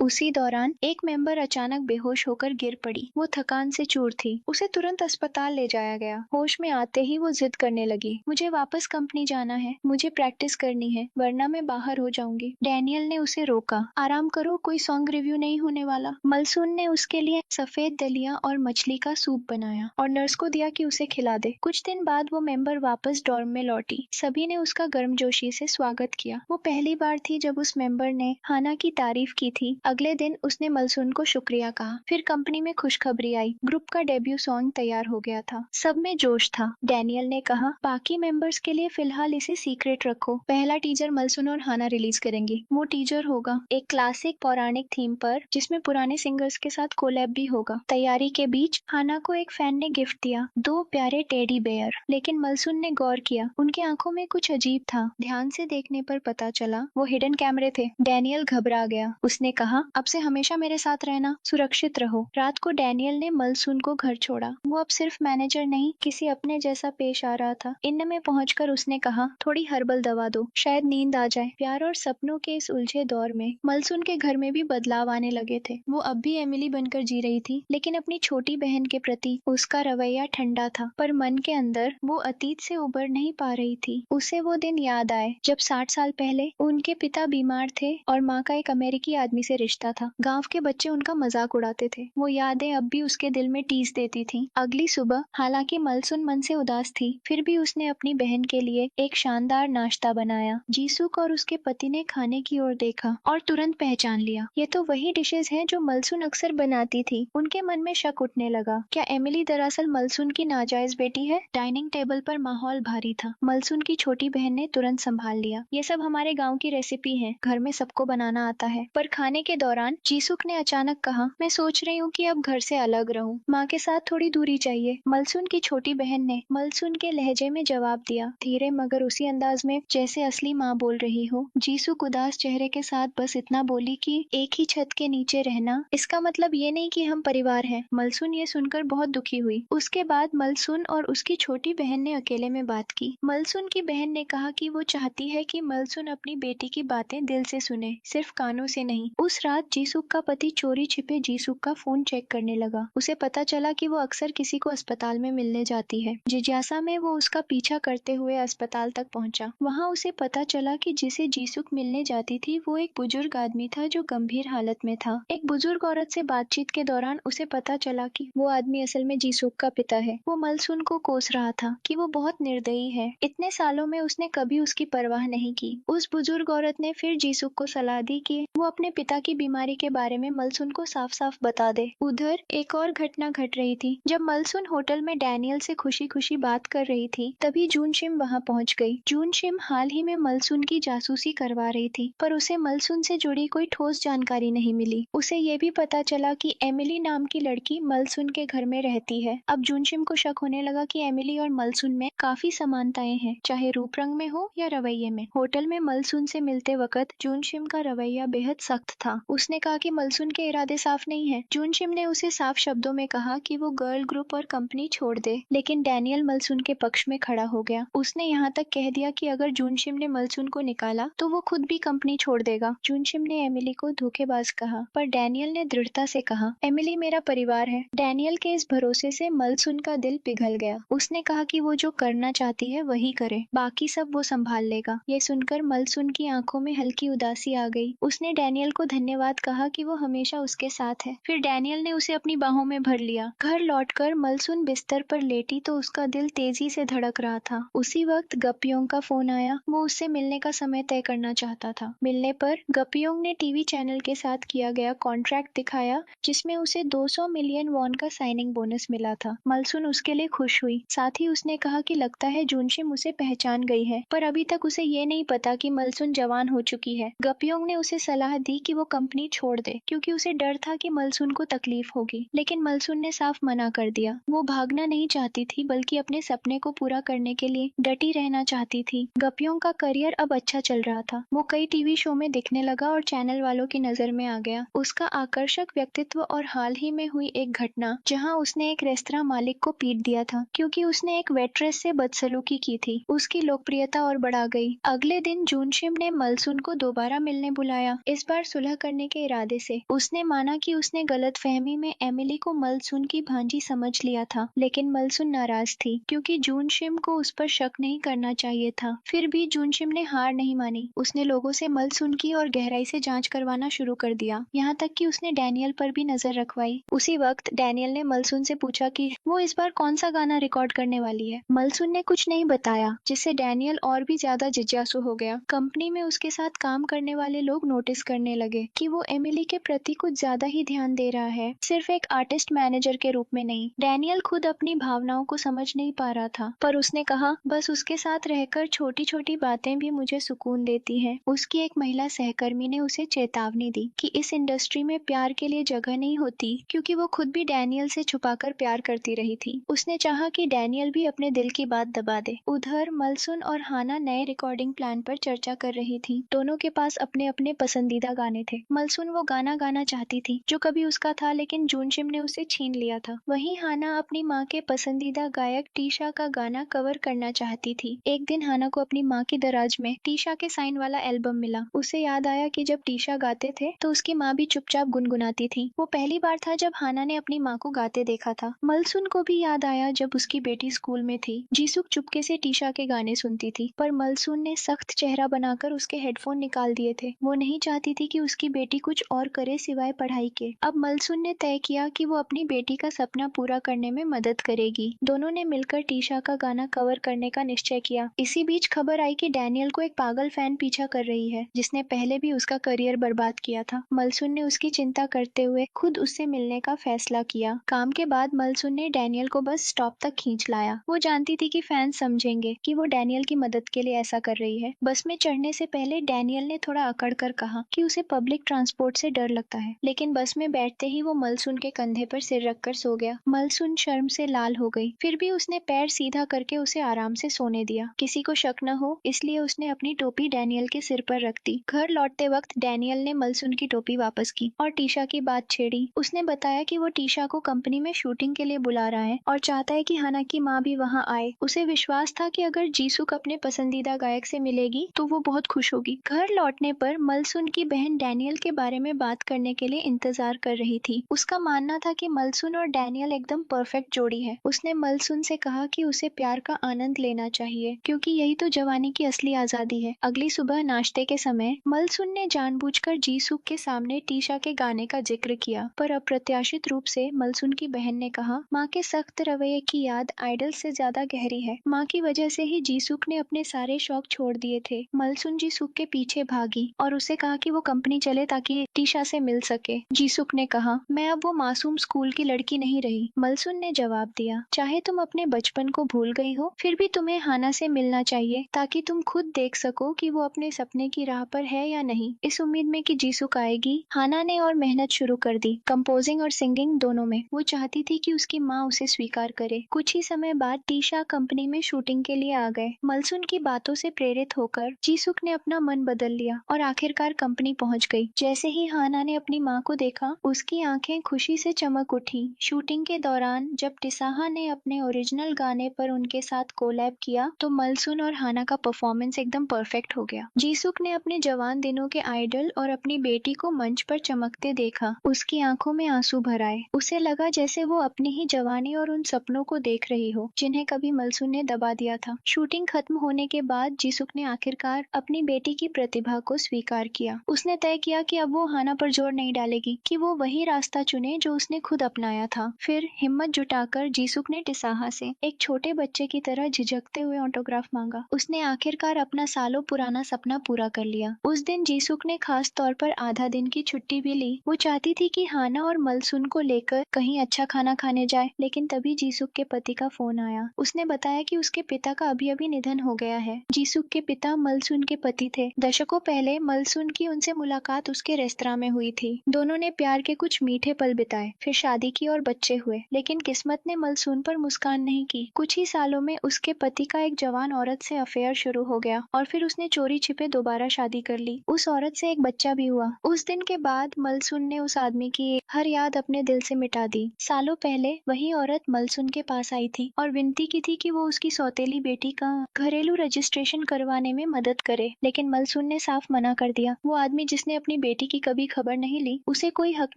उसी दौरान एक मेंबर अचानक बेहोश होकर गिर पड़ी। वो थकान से चूर थी। उसे तुरंत अस्पताल ले जाया गया। होश में आते ही वो जिद करने लगी, मुझे वापस कंपनी जाना है, मुझे प्रैक्टिस करनी है, वरना मैं बाहर हो जाऊंगी। डैनियल ने उसे रोका, आराम करो, कोई सॉन्ग रिव्यू नहीं होने वाला। मलसून ने उसके लिए सफेद दलिया और मछली का सूप बनाया और नर्स को दिया कि उसे खिला दे। कुछ दिन बाद वो मेंबर वापस डॉर्म में लौटी। सभी ने उसका गर्मजोशी से स्वागत किया। वो पहली बार थी जब उस मेंबर ने हाना की तारीफ की थी। अगले दिन उसने मलसून को शुक्रिया कहा। फिर कंपनी में खुशखबरी आई, ग्रुप का डेब्यू सॉन्ग तैयार हो गया था। सब में जोश था। डैनियल ने कहा, बाकी मेंबर्स के लिए फिलहाल इसे सीक्रेट रखो। पहला टीजर मलसून और हाना रिलीज करेंगी। वो टीजर होगा एक क्लासिक पौराणिक थीम पर, जिसमें पुराने सिंगर्स के साथ कोलैब भी होगा। तैयारी के बीच हाना को एक फैन ने गिफ्ट दिया, 2 प्यारे टेडी बेयर। लेकिन मलसून ने गौर किया, उनकी आंखों में कुछ अजीब था। ध्यान से देखने पर पता चला वो हिडन कैमरे थे। डैनियल घबरा गया। उसने कहा, अब से हमेशा मेरे साथ रहना, सुरक्षित रहो। रात को डैनियल ने मलसून को घर छोड़ा। वो अब सिर्फ मैनेजर नहीं, किसी अपने जैसा पेश आ रहा था। इन में पहुंचकर उसने कहा, थोड़ी हर्बल दवा दो, शायद नींद आ जाए। प्यार और सपनों के इस उलझे दौर में मलसून के घर में भी बदलाव आने लगे थे। वो अब भी एमिली बनकर जी रही थी, लेकिन अपनी छोटी बहन के प्रति उसका रवैया ठंडा था। पर मन के अंदर वो अतीत से उबर नहीं पा रही थी। उसे वो दिन याद आए जब 60 साल पहले उनके पिता बीमार थे और माँ का एक अमेरिकी आदमी से रिश्ता था। गांव के बच्चे उनका मजाक उड़ाते थे। वो यादें अब भी उसके दिल में टीस देती थी। अगली सुबह हालांकि मलसून मन से उदास थी, फिर भी उसने अपनी बहन के लिए एक शानदार नाश्ता बनाया। जीसुक और उसके पति ने खाने की ओर देखा और तुरंत पहचान लिया, ये तो वही डिशेज हैं जो मलसून अक्सर बनाती थी। उनके मन में शक उठने लगा, क्या एमिली दरअसल मलसून की नाजायज बेटी है? डाइनिंग टेबल पर माहौल भारी था। मलसून की छोटी बहन ने तुरंत संभाल लिया, ये सब हमारे गाँव की रेसिपी है, घर में सबको बनाना आता है। पर खाने के दौरान जीसुक ने अचानक कहा, मैं सोच रही हूँ कि अब घर से अलग रहूं, माँ के साथ थोड़ी दूरी चाहिए। मलसून की छोटी बहन ने मलसून के लहजे में जवाब दिया, धीरे मगर उसी अंदाज में जैसे असली माँ बोल रही हो। जीसुक उदास चेहरे के साथ बस इतना बोली कि एक ही छत के नीचे रहना, इसका मतलब ये नहीं कि हम परिवार हैं। मलसून ये सुनकर बहुत दुखी हुई। उसके बाद मलसून और उसकी छोटी बहन ने अकेले में बात की। मलसून की बहन ने कहा कि वो चाहती है कि मलसून अपनी बेटी की बातें दिल से सुने, सिर्फ कानों से नहीं। उस रात जीसुक का पति चोरी छिपे जीसुक का फोन चेक करने लगा। उसे पता चला कि वो अक्सर किसी को अस्पताल में मिलने जाती है। जिज्ञासा में वो उसका पीछा करते हुए अस्पताल तक पहुंचा। वहां उसे पता चला कि जिसे जीसुक मिलने जाती थी वो एक बुजुर्ग आदमी था जो गंभीर हालत में था। एक बुजुर्ग औरत से बातचीत के दौरान उसे पता चला कि वो आदमी असल में जीसुक का पिता है। वो मलसून को कोस रहा था कि वो बहुत निर्दयी है, इतने सालों में उसने कभी उसकी परवाह नहीं की। उस बुजुर्ग औरत ने फिर जीसुक को सलाह दी कि वो अपने पिता की बीमारी के बारे में मलसून को साफ साफ बता दे। उधर एक और घटना घट रही थी। जब मलसून होटल में डैनियल से खुशी खुशी बात कर रही थी, तभी जून शिम वहां पहुंच गई। जून शिम हाल ही में मलसून की जासूसी करवा रही थी, पर उसे मलसून से जुड़ी कोई ठोस जानकारी नहीं मिली। उसे ये भी पता चला कि एमिली नाम की लड़की मलसून के घर में रहती है। अब जून शिम को शक होने लगा कि एमिली और मलसून में काफी समानताएं हैं, चाहे रूप रंग में हो या रवैये में। होटल में मलसून से मिलते वक्त जून शिम का रवैया बेहद सख्त था। उसने कहा कि मलसून के इरादे साफ नहीं है। जून शिम ने उसे साफ शब्दों में कहा कि वो गर्ल ग्रुप और कंपनी छोड़ दे, लेकिन डैनियल मलसून के पक्ष में खड़ा हो गया। उसने यहाँ तक कह दिया कि अगर जून शिम ने मलसून को निकाला तो वो खुद भी कंपनी छोड़ देगा। जून शिम ने एमिली को धोखेबाज कहा, पर डैनियल ने दृढ़ता से कहा, एमिली मेरा परिवार है। डैनियल के इस भरोसे से मलसून का दिल पिघल गया। उसने कहा कि वो जो करना चाहती है वही करे, बाकी सब वो संभाल लेगा। ये सुनकर मलसून की आंखों में हल्की उदासी आ गई। उसने डैनियल को धन्यवाद कहा कि वो हमेशा उसके साथ है। फिर डैनियल ने उसे अपनी बाहों में भर लिया। घर लौटकर मलसून बिस्तर पर लेटी तो उसका दिल तेजी से धड़क रहा था। उसी वक्त गपियोंग का फोन आया। वो उससे मिलने का समय तय करना चाहता था। मिलने पर गपियोंग ने टीवी चैनल के साथ किया गया कॉन्ट्रैक्ट दिखाया, जिसमें उसे 200 मिलियन वॉन का साइनिंग बोनस मिला था। मलसून उसके लिए खुश हुई। साथ ही उसने कहा कि लगता है जूनशिम उसे पहचान गई है, पर अभी तक उसे ये नहीं पता कि मलसून जवान हो चुकी है। गपियोंग ने उसे सलाह दी कि वो कंपनी छोड़ दे, क्योंकि उसे डर था कि मलसून को तकलीफ होगी। लेकिन मलसून ने साफ मना कर दिया। वो भागना नहीं चाहती थी, बल्कि अपने सपने को पूरा करने के लिए डटी रहना चाहती थी। गपियोंग का करियर अब अच्छा चल रहा था। वो कई टीवी शो में दिखने लगा और चैनल वालों की नजर में आ गया। उसका आकर्षक व्यक्तित्व और हाल ही में हुई एक घटना जहां उसने एक रेस्तरां मालिक को पीट दिया था क्योंकि उसने एक वेट्रेस से बदसलूकी की थी। उसकी लोकप्रियता और बढ़ा गई। अगले दिन जूनशिम ने मलसुन को दोबारा मिलने बुलाया, इस बार सुलह करने के इरादे से। उसने माना कि उसने गलतफहमी में एमिली को मलसुन की भांजी समझ लिया था, लेकिन मलसुन नाराज थी क्योंकि जूनशिम को उस पर शक नहीं करना चाहिए था। फिर भी जूनशिम ने हार नहीं मानी। उसने लोगों से मलसुन की और गहराई से जांच करवाना शुरू कर दिया, यहाँ तक कि उसने डैनियल पर भी नजर रखवाई। उसी वक्त डैनियल ने मलसुन से पूछा कि वो इस बार कौन सा गाना रिकॉर्ड करने वाली है। मलसुन ने कुछ नहीं बताया, जिससे डैनियल और भी ज्यादा जिज्ञासु हो गया। कंपनी में उसके साथ काम करने वाले लोग नोटिस करने लगे कि वो एमिली के प्रति कुछ ज्यादा ही ध्यान दे रहा है, सिर्फ एक आर्टिस्ट मैनेजर के रूप में नहीं। डैनियल खुद अपनी भावनाओं को समझ नहीं पा रहा था, पर उसने कहा, बस उसके साथ रहकर छोटी छोटी बातें भी मुझे सुकून देती हैं। उसकी एक महिला सहकर्मी ने उसे चेतावनी दी कि इस इंडस्ट्री में प्यार के लिए जगह नहीं होती, क्योंकि वो खुद भी डैनियल से छुपाकर प्यार करती रही थी। उसने चाहा कि डैनियल भी अपने दिल की बात दबा दे। उधर मलसुन और हाना नए रिकॉर्डिंग प्लान पर चर्चा कर रही थी। दोनों के पास अपने अपने पसंदीदा गाने थे। मलसुन वो गाना गाना चाहती थी जो कभी उसका था, लेकिन जूनशिम ने उसे छीन लिया था। वहीं हाना अपनी माँ के पसंदीदा गायक टीशा का गाना कवर करना चाहती थी। एक दिन हाना को अपनी माँ की दराज में टीशा के साइन वाला एल्बम मिला। उसे याद आया कि जब टीशा गाते थे तो उसकी माँ भी चुपचाप गुनगुनाती थी। वो पहली बार था जब हाना ने अपनी माँ को गाते देखा था। मलसुन को भी याद आया जब उसकी बेटी स्कूल में थी। जीसुक चुपके से टीशा के गाने सुनती थी, पर मलसुन ने सख्त चेहरा बनाकर उसके हेडफोन निकाल दिए थे। वो नहीं चाहती थी कि उसकी बेटी कुछ और करे सिवाय पढ़ाई के। अब मलसुन ने तय किया कि वो अपनी बेटी का सपना पूरा करने में मदद करेगी। दोनों ने मिलकर टीशा का गाना कवर करने का निश्चय किया। इसी बीच खबर आई कि डैनियल को एक पागल फैन पीछा कर रही है, जिसने पहले भी उसका करियर बर्बाद किया था। मलसुन ने उसकी चिंता करते हुए खुद उससे मिलने का फैसला किया। काम के बाद मलसुन ने डैनियल को बस स्टॉप तक खींच लाया। वो जानती थी कि फैंस समझेंगे कि वो डैनियल की मदद के लिए ऐसा कर रही है। बस में चढ़ने से पहले डैनियल ने थोड़ा अकड़ कर कहा कि उसे पब्लिक ट्रांसपोर्ट से डर लगता है, लेकिन बस में बैठते ही वो मलसुन के कंधे पर सिर रखकर सो गया। मलसुन शर्म से लाल हो गई, फिर भी उसने पैर सीधा करके उसे आराम से सोने दिया। किसी को शक न हो इसलिए उसने अपनी टोपी डैनियल के सिर पर रख दी। घर लौटते वक्त डैनियल ने मलसुन की टोपी वापस की और टीशा की बात छेड़ी। उसने बताया कि वो टीशा को कंपनी में शूटिंग के लिए बुला रहा है और चाहता है कि हाना की माँ भी वहाँ आए। उसे विश्वास था कि अगर जीसुक अपने पसंदीदा गायक से मिलेगी तो वो बहुत खुश होगी। घर लौटने पर मलसुन की बहन डैनियल के बारे में बात करने के लिए इंतजार कर रही थी। उसका मानना था कि मलसुन और डैनियल एकदम परफेक्ट जोड़ी है। उसने मलसुन से कहा कि उसे प्यार का आनंद लेना चाहिए, क्योंकि यही तो जवानी की असली आजादी है। अगली सुबह नाश्ते के समय मलसुन ने जानबूझकर जीसुक के सामने टीशा के गाने का जिक्र किया, पर अप्रत्याशित रूप से मलसुन की बहन ने कहा, माँ के सख्त रवैये की याद आइडल से ज्यादा गहरी है। माँ की वजह से ही जीसुक ने अपने सारे शौक छोड़ दिए थे। मलसुन जीसुक के पीछे भागी और उसे कहा कि वो कंपनी चले ताकि टीशा से मिल सके। जीसुक ने कहा, मैं अब वो मासूम स्कूल की लड़की नहीं रही। मलसुन ने जवाब दिया, चाहे तुम अपने बचपन को भूल गई हो, फिर भी तुम्हें हाना से मिलना चाहिए ताकि तुम खुद देख सको कि वो अपने सपने की राह पर है या नहीं। इस उम्मीद में कि जीसुक आएगी, हाना ने और मेहनत शुरू कर दी, कंपोजिंग और सिंगिंग दोनों में। वो चाहती थी कि उसकी माँ उसे स्वीकार करे। कुछ ही समय बाद टीशा कंपनी में शूटिंग के लिए आ गए। मलसुन की बातों से प्रेरित होकर जीसुक ने अपना मन बदल लिया और आखिरकार कंपनी पहुंच गई। जैसे ही हाना ने अपनी माँ को देखा, उसकी आंखें खुशी से चमक उठी। शूटिंग के दौरान जब टिसाहा ने अपने ओरिजिनल गाने पर उनके साथ कोलैब किया तो मलसुन और हाना का परफॉर्मेंस एकदम परफेक्ट हो गया। जीसुक ने अपने जवान दिनों के आइडल और अपनी बेटी को मंच पर चमकते देखा। उसकी आंखों में आंसू भर आए। उसे लगा जैसे वो अपनी ही जवानी और उन सपनों को देख रही हो जिन्हें कभी मलसुन ने दबा दिया था। शूटिंग खत्म होने के बाद जीसुक ने आखिरकार अपनी बेटी की प्रतिभा को स्वीकार किया। उसने तय किया कि अब वो हाना पर जोर नहीं डालेगी, कि वो वही रास्ता चुने जो उसने खुद अपनाया था। फिर हिम्मत जुटाकर जीसुक ने टिसाहा से एक छोटे बच्चे की तरह झिझकते हुए ऑटोग्राफ मांगा। उसने आखिरकार अपना सालों पुराना सपना पूरा कर लिया। उस दिन जीसुक ने खास तौर पर आधा दिन की छुट्टी भी ली। वो चाहती थी कि हाना और मलसुन को लेकर कहीं अच्छा खाना खाने जाए, लेकिन तभी जीसुक के पति का फोन आया। उसने बताया कि उसके पिता का अभी अभी निधन हो गया है। जीसुक के पिता मलसुन के पति थे। दशकों पहले मलसुन की उनसे मुलाकात उसके रेस्तरां में हुई थी। दोनों ने प्यार के कुछ मीठे पल बिताए, फिर शादी की और बच्चे हुए, लेकिन किस्मत ने मलसुन पर मुस्कान नहीं की। कुछ ही सालों में उसके पति का एक जवान औरत से अफेयर शुरू हो गया और फिर उसने चोरी छिपे दोबारा शादी कर ली। उस औरत से एक बच्चा भी हुआ। उस दिन के बाद बाद मलसून ने उस आदमी की हर याद अपने दिल से मिटा दी। सालों पहले वही औरत मलसून के पास आई थी और विनती की थी कि वो उसकी सौतेली बेटी का घरेलू रजिस्ट्रेशन करवाने में मदद करे, लेकिन मलसून ने साफ मना कर दिया। वो आदमी जिसने अपनी बेटी की कभी खबर नहीं ली, उसे कोई हक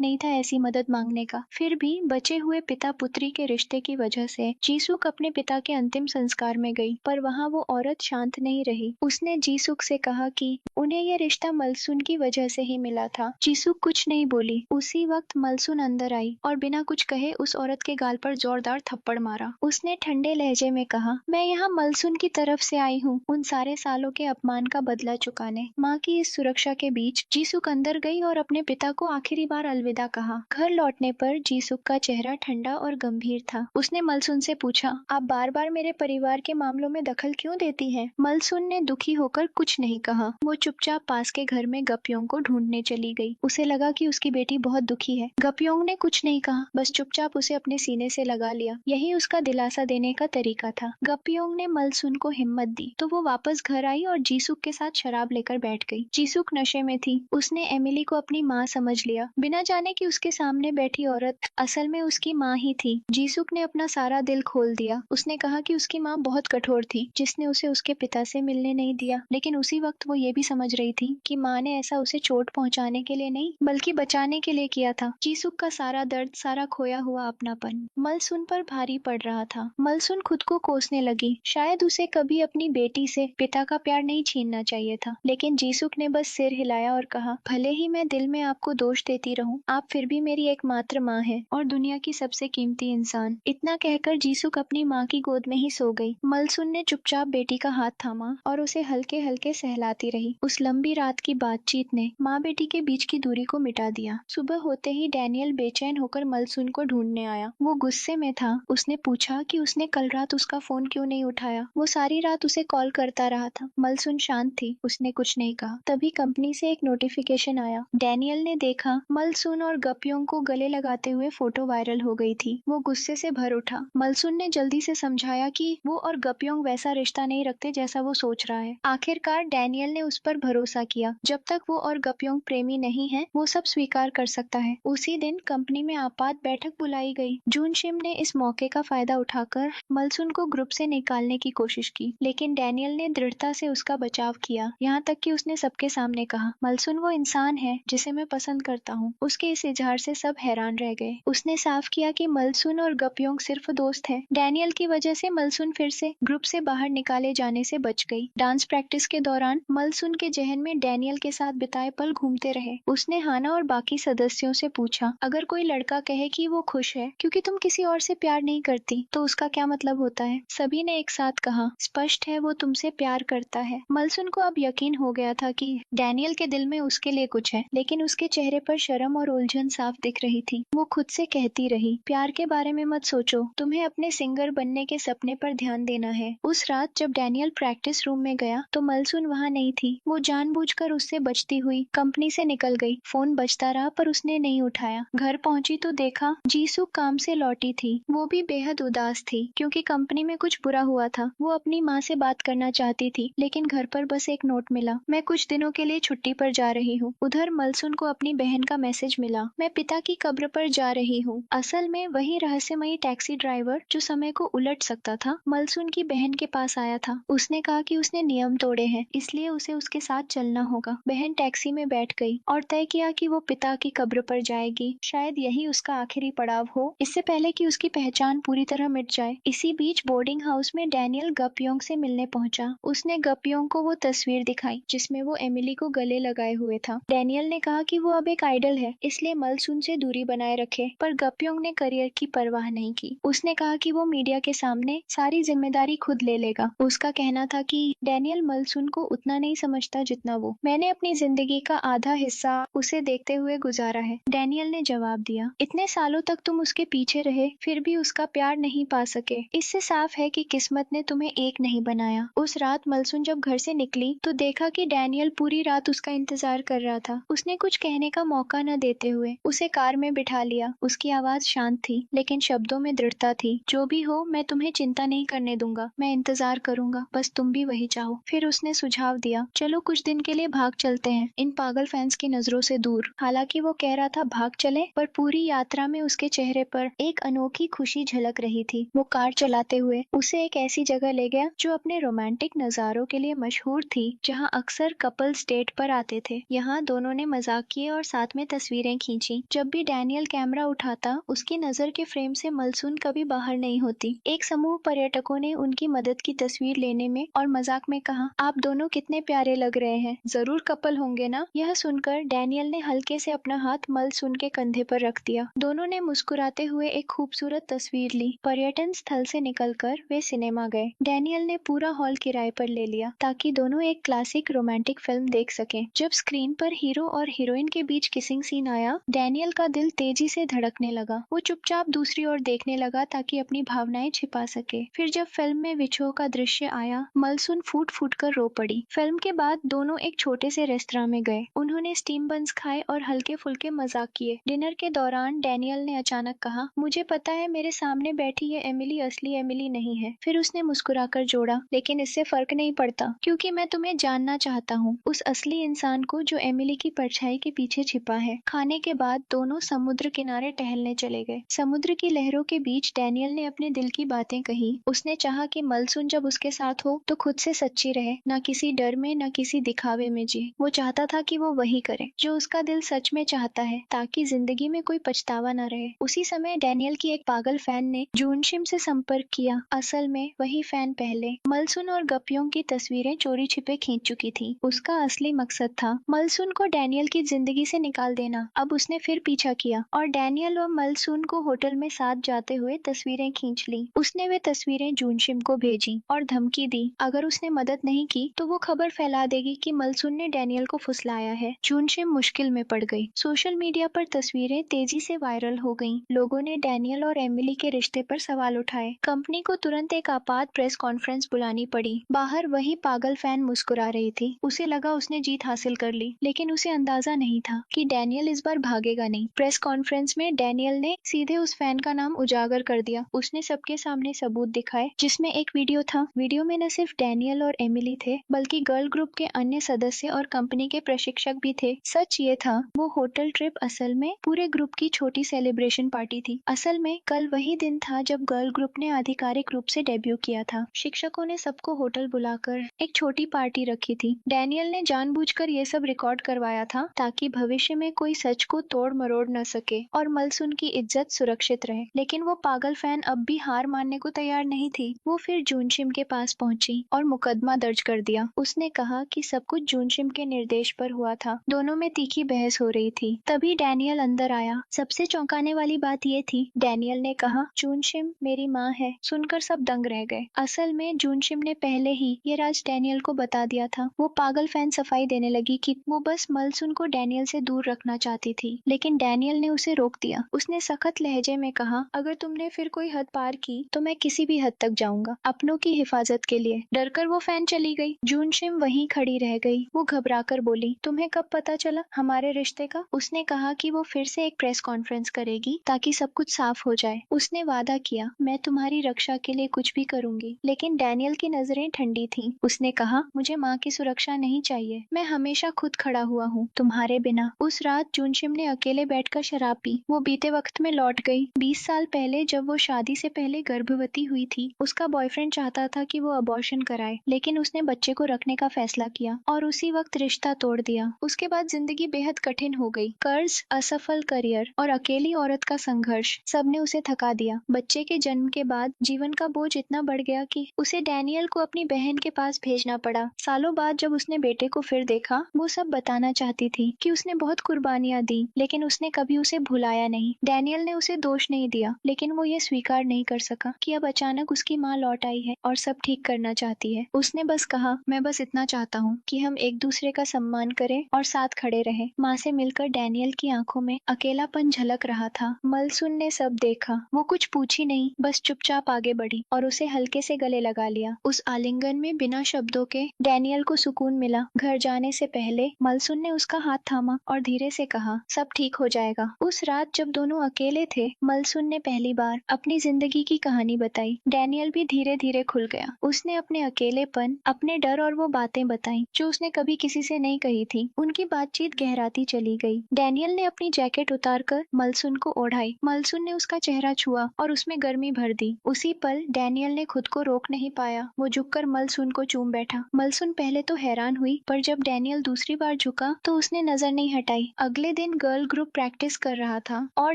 नहीं था ऐसी मदद मांगने का। फिर भी बचे हुए पिता पुत्री के रिश्ते की वजह से जीसुक अपने पिता के अंतिम संस्कार में गई, पर वहाँ वो औरत शांत नहीं रही। उसने जीसुक से कहा कि उन्हें यह रिश्ता मलसून की वजह से ही मिला था। जीसुक कुछ नहीं बोली। उसी वक्त मलसून अंदर आई और बिना कुछ कहे उस औरत के गाल पर जोरदार थप्पड़ मारा। उसने ठंडे लहजे में कहा, मैं यहाँ मलसून की तरफ से आई हूँ उन सारे सालों के अपमान का बदला चुकाने। माँ की इस सुरक्षा के बीच जीसुक अंदर गई और अपने पिता को आखिरी बार अलविदा कहा। घर लौटने पर जीसुक का चेहरा ठंडा और गंभीर था। उसने मलसून से पूछा, आप बार बार मेरे परिवार के मामलों में दखल क्यों देती हैं? मलसून ने दुखी होकर कुछ नहीं कहा। वो चुपचाप पास के घर में गप्योंग को ढूंढने चली गई। उसे लगा कि उसकी बेटी बहुत दुखी है। गप्योंग ने कुछ नहीं कहा, बस चुपचाप उसे अपने सीने से लगा लिया। यही उसका दिलासा देने का तरीका था। गप्योंग ने मलसून को हिम्मत दी तो वो वापस घर आई और जीसुक के साथ शराब लेकर बैठ गई। जीसुक नशे में थी। उसने एमिली को अपनी माँ समझ लिया, बिना जाने कि उसके सामने बैठी औरत असल में उसकी माँ ही थी। जीसुक ने अपना सारा दिल खोल दिया। उसने कहा कि उसकी माँ बहुत कठोर थी, जिसने उसे उसके पिता से मिलने नहीं दिया, लेकिन उसी वक्त वो ये भी समझ रही थी कि माँ ने ऐसा उसे चोट पहुंचाने के लिए नहीं बल्कि बचाने के लिए किया था। जीसुक का सारा दर्द, सारा खोया हुआ अपनापन मलसून पर भारी पड़ रहा था। मलसून खुद को कोसने लगी। शायद उसे कभी अपनी बेटी से पिता का प्यार नहीं छीनना चाहिए था, लेकिन जीसुक ने बस सिर हिलाया और कहा, भले ही मैं दिल में आपको दोष देती रहूं, आप फिर भी मेरी एकमात्र माँ है और दुनिया की सबसे कीमती इंसान। इतना कहकर जीसुक अपनी माँ की गोद में ही सो गई। मलसून ने चुपचाप बेटी का हाथ थामा और उसे हल्के हल्के सहलाती रही। उस लंबी रात की बातचीत ने माँ बेटी के बीच की दूरी को मिटा दिया। सुबह होते ही डैनियल बेचैन होकर मलसून को ढूंढने आया। वो गुस्से में था। उसने पूछा कि उसने कल रात उसका फोन क्यों नहीं उठाया। वो सारी रात उसे कॉल करता रहा था। मलसून शांत थी। उसने कुछ नहीं कहा। तभी कंपनी से एक नोटिफिकेशन आया। डैनियल ने देखा मलसून और गप्योंग को गले लगाते हुए फोटो वायरल हो गई थी। वो गुस्से से भर उठा। मलसून ने जल्दी से समझाया कि वो और गप्योंग वैसा रिश्ता नहीं रखते जैसा वो सोच रहा है। आखिरकार डैनियल ने उस पर भरोसा किया। जब तक वो और गप्योंग प्रेमी नहीं है, वो सब स्वीकार कर सकता है। उसी दिन कंपनी में आपात बैठक बुलाई गई। जून शिम ने इस मौके का फायदा उठाकर मलसून को ग्रुप से निकालने की कोशिश की, लेकिन डैनियल ने दृढ़ता से उसका बचाव किया। यहाँ तक कि उसने सबके सामने कहा, मलसून वो इंसान है जिसे मैं पसंद करता हूँ। उसके इस इजहार से सब हैरान रह गए। उसने साफ किया कि मलसून और गप्योंग सिर्फ दोस्त हैं। डैनियल की वजह से मलसून फिर से ग्रुप से बाहर निकाले जाने से बच गई। डांस प्रैक्टिस के दौरान मलसून के जहन में डैनियल के साथ बिताए पल घूमते रहे। उसने हाना और बाकी सदस्यों से पूछा, अगर कोई लड़का कहे कि वो खुश है क्योंकि तुम किसी और से प्यार नहीं करती, तो उसका क्या मतलब होता है? सभी ने एक साथ कहा, स्पष्ट है वो तुमसे प्यार करता है। मलसून को अब यकीन हो गया था कि डैनियल के दिल में उसके लिए कुछ है, लेकिन उसके चेहरे पर शर्म और उलझन साफ दिख रही थी। वो खुद से कहती रही, प्यार के बारे में मत सोचो, तुम्हें अपने सिंगर बनने के सपने पर ध्यान देना है। उस रात जब डैनियल प्रैक्टिस रूम में गया तो मलसून वहाँ नहीं थी। वो जानबूझकर उससे बचती हुई कंपनी से निकल गई। फोन बजता रहा पर उसने नहीं उठाया। घर पहुंची तो देखा जीसुक काम से लौटी थी। वो भी बेहद उदास थी क्योंकि कंपनी में कुछ बुरा हुआ था। वो अपनी माँ से बात करना चाहती थी, लेकिन घर पर बस एक नोट मिला, मैं कुछ दिनों के लिए छुट्टी पर जा रही हूँ। उधर मलसून को अपनी बहन का मैसेज मिला, मैं पिता की कब्र पर जा रही हूँ। असल में वही रहस्यमयी टैक्सी ड्राइवर जो समय को उलट सकता था, मलसून की बहन के पास आया था। उसने कहा कि उसने नियम तोड़े हैं, इसलिए उसे उसके साथ चलना होगा। बहन टैक्सी में बैठ गई और तय किया कि वो पिता की कब्र पर जाएगी। शायद यही उसका आखिरी पड़ाव हो, इससे पहले कि उसकी पहचान पूरी तरह मिट जाए। इसी बीच बोर्डिंग हाउस में डैनियल गप्योंग से मिलने पहुंचा। उसने गप्योंग को वो तस्वीर दिखाई जिसमें वो एमिली को गले लगाए हुए था। डैनियल ने कहा कि वो अब एक आइडल है, इसलिए मलसून से दूरी बनाए रखे, पर गप्योंग ने करियर की परवाह नहीं की। उसने कहा कि वो मीडिया के सामने सारी जिम्मेदारी खुद ले लेगा। उसका कहना था कि डैनियल मलसून को उतना नहीं समझता जितना वो। मैंने अपनी जिंदगी का आधा हिस्सा उसे देखते हुए गुजारा है, डैनियल ने जवाब दिया। इतने सालों तक तुम उसके पीछे रहे, फिर भी उसका प्यार नहीं पा सके। इससे साफ है कि किस्मत ने तुम्हें एक नहीं बनाया। उस रात मलसून जब घर से निकली तो देखा कि डैनियल पूरी रात उसका इंतजार कर रहा था। उसने कुछ कहने का मौका न देते हुए उसे कार में बिठा लिया। उसकी आवाज शांत थी, लेकिन शब्दों में दृढ़ता थी। जो भी हो, मैं तुम्हें चिंता नहीं करने दूंगा, मैं इंतजार करूंगा, बस तुम भी वही चाहो। फिर उसने सुझाव दिया, चलो कुछ दिन के लिए भाग चलते हैं, इन पागल फैंस की नजरों से दूर। हालांकि वो कह रहा था भाग चले, पर पूरी यात्रा में उसके चेहरे पर एक अनोखी खुशी झलक रही थी। वो कार चलाते हुए उसे एक ऐसी जगह ले गया जो अपने रोमांटिक नजारों के लिए मशहूर थी, जहां अक्सर कपल्स डेट पर आते थे। यहाँ दोनों ने मजाक किए और साथ में तस्वीरें खींची। जब भी डैनियल कैमरा उठाता, उसकी नजर के फ्रेम से मलसून कभी बाहर नहीं होती। एक समूह पर्यटकों ने उनकी मदद की तस्वीर लेने में और मजाक में कहा, आप दोनों कितने प्यारे लग रहे हैं, जरूर कपल होंगे ना। यह सुनकर डैनियल ने हल्के से अपना हाथ मलसून के कंधे पर रख दिया। दोनों ने मुस्कुराते हुए एक खूबसूरत तस्वीर ली। पर्यटन स्थल से निकलकर वे सिनेमा गए। डैनियल ने पूरा हॉल किराए पर ले लिया ताकि दोनों एक क्लासिक रोमांटिक फिल्म देख सकें। जब स्क्रीन पर हीरो और हीरोइन के बीच किसिंग सीन आया, डैनियल का दिल तेजी से धड़कने लगा। वो चुपचाप दूसरी ओर देखने लगा ताकि अपनी भावनाएं छिपा सके। फिर जब फिल्म में विछोह का दृश्य आया, मलसून फूट फूट कर रो पड़ी। फिल्म के बाद दोनों एक छोटे से रेस्तरां में गए। उन्होंने स्टीम बन्स खाए और हल्के फुल्के मजाक किए। डिनर के दौरान डैनियल ने अचानक कहा, मुझे पता है मेरे सामने बैठी ये एमिली असली एमिली नहीं है। फिर उसने मुस्कुराकर जोड़ा, लेकिन इससे फर्क नहीं पड़ता, क्योंकि मैं तुम्हें जानना चाहता हूँ, उस असली इंसान को जो एमिली की परछाई के पीछे छिपा है। खाने के बाद दोनों समुद्र किनारे टहलने चले गए। समुद्र की लहरों के बीच डैनियल ने अपने दिल की बातें कही। उसने चाहा कि मलसून जब उसके साथ हो तो खुद से सच्ची रहे, न किसी डर में न किसी दिखावे में जी। वो चाहता था कि वो वही करे जो उसका दिल सच में चाहता है, ताकि जिंदगी में कोई पछतावा न रहे। उसी समय डैनियल की एक पागल फैन ने जूनशिम से संपर्क किया। असल में वही फैन पहले मलसून और गपियों की तस्वीरें चोरी छिपे खींच चुकी थी। उसका असली मकसद था मलसून को डैनियल की जिंदगी से निकाल देना। अब उसने फिर पीछा किया और डैनियल और मलसून को होटल में साथ जाते हुए तस्वीरें खींच ली। उसने वे तस्वीरें जूनशिम को भेजी और धमकी दी, अगर उसने मदद नहीं की तो वो खबर फैला देगी कि मलसून ने डैनियल को फुसलाया है। जूनशिम मुश्किल में पड़ गई। सोशल मीडिया पर तस्वीरें तेजी से वायरल हो गईं। लोगों ने डैनियल और एमिली के रिश्ते पर सवाल उठाए। कंपनी को तुरंत एक आपात प्रेस कॉन्फ्रेंस बुलानी पड़ी। बाहर वही पागल फैन मुस्कुरा रही थी। उसे लगा उसने जीत हासिल कर ली, लेकिन उसे अंदाजा नहीं था कि डैनियल इस बार भागेगा नहीं। प्रेस कॉन्फ्रेंस में डैनियल ने सीधे उस फैन का नाम उजागर कर दिया। उसने सबके सामने सबूत दिखाए, जिसमें एक वीडियो था। वीडियो में न सिर्फ डैनियल और एमिली थे, बल्कि गर्ल ग्रुप के अन्य सदस्य और कंपनी के प्रशिक्षक भी थे। सच ये था, वो होटल ट्रिप असल में पूरे ग्रुप की छोटी सेलिब्रेशन पार्टी थी। असल में कल वही दिन था जब गर्ल ग्रुप ने आधिकारिक रूप से डेब्यू किया था। शिक्षकों ने सबको होटल बुलाकर एक छोटी पार्टी रखी थी। डैनियल ने जानबूझकर ये सब रिकॉर्ड करवाया था ताकि भविष्य में कोई सच को तोड़ मरोड़ न सके और मलसून की इज्जत सुरक्षित रहे। लेकिन वो पागल फैन अब भी हार मानने को तैयार नहीं थी। वो फिर जूनशिम के पास पहुंची और मुकदमा दर्ज कर दिया। उसने कहा कि सब कुछ जूनशिम के निर्देश पर हुआ था। दोनों में तीखी बहस हो रही थी। तभी डैनियल अंदर आया। सबसे चौंकाने वाली बात ये थी, डैनियल ने कहा, जूनशिम मेरी माँ है। सुनकर सब दंग रह गए। असल में जूनशिम ने पहले ही ये राज डैनियल को बता दिया था। वो पागल फैन सफाई देने लगी कि वो बस मलसून को डैनियल से दूर रखना चाहती थी, लेकिन डैनियल ने उसे रोक दिया। उसने सख्त लहजे में कहा, अगर तुमने फिर कोई हद पार की तो मैं किसी भी हद तक जाऊंगा, अपनों की हिफाजत के लिए। डरकर वो फैन चली गई। जूनशिम वहीं खड़ी रह गई। वो घबराकर बोली, तुम्हें कब पता चला हमारे रिश्ते का? उसने कहा कि वो फिर से एक प्रेस कॉन्फ्रेंस करेगी ताकि सब कुछ साफ हो जाए। उसने वादा किया, मैं तुम्हारी रक्षा के लिए कुछ भी करूंगी। लेकिन डैनियल की नजरें ठंडी थीं। उसने कहा, मुझे माँ की सुरक्षा नहीं चाहिए। मैं हमेशा खुद खड़ा हुआ हूँ तुम्हारे बिना। उस रात जूनशिम ने अकेले बैठकर शराब पी। वो बीते वक्त में लौट गई। 20 साल पहले जब वो शादी से पहले गर्भवती हुई थी, उसका बॉयफ्रेंड चाहता था कि वो अबॉर्शन कराए, लेकिन उसने बच्चे को रखने का फैसला किया और उसी वक्त रिश्ता तोड़ दिया। उसके बाद जिंदगी बेहद कठिन हो गई। कर्ज, असफल करियर और अकेली औरत का संघर्ष, सबने उसे थका दिया। बच्चे के जन्म के बाद जीवन का बोझ इतना बढ़ गया कि उसे डैनियल को अपनी बहन के पास भेजना पड़ा। सालों बाद जब उसने बेटे को फिर देखा, वो सब बताना चाहती थी कि उसने बहुत कुर्बानियां दी, लेकिन उसने कभी उसे भुलाया नहीं। डैनियल ने उसे दोष नहीं दिया, लेकिन वो ये स्वीकार नहीं कर सका कि अब अचानक उसकी माँ लौट आई है और सब ठीक करना चाहती है। उसने बस कहा, मैं बस इतना चाहता हूँ कि हम एक दूसरे का सम्मान करें और साथ खड़े रहें। माँ से मिलकर डैनियल की आंखों में अकेलापन झलक रहा था। मलसून ने सब देखा। वो कुछ पूछी नहीं, बस चुपचाप आगे बढ़ी और उसे हल्के से गले लगा लिया। उस आलिंगन में बिना शब्दों के डैनियल को सुकून मिला। घर जाने से पहले मलसून ने उसका हाथ थामा और धीरे से कहा, सब ठीक हो जाएगा। उस रात जब दोनों अकेले थे, मलसून ने पहली बार अपनी जिंदगी की कहानी बताई। डैनियल भी धीरे धीरे खुल गया। उसने अपने अकेलेपन, अपने डर और वो बातें बताई जो उसने कभी किसी से नहीं कही थी। उनकी बातचीत गहरी लहराती चली गई। डैनियल ने अपनी जैकेट उतारकर मलसुन को ओढ़ाई। मलसुन ने उसका चेहरा छुआ और उसमें गर्मी भर दी। उसी पल डैनियल ने खुद को रोक नहीं पाया। वो झुककर मलसुन को चूम बैठा। मलसुन पहले तो हैरान हुई, पर जब डैनियल दूसरी बार झुका तो उसने नजर नहीं हटाई। अगले दिन गर्ल ग्रुप प्रैक्टिस कर रहा था और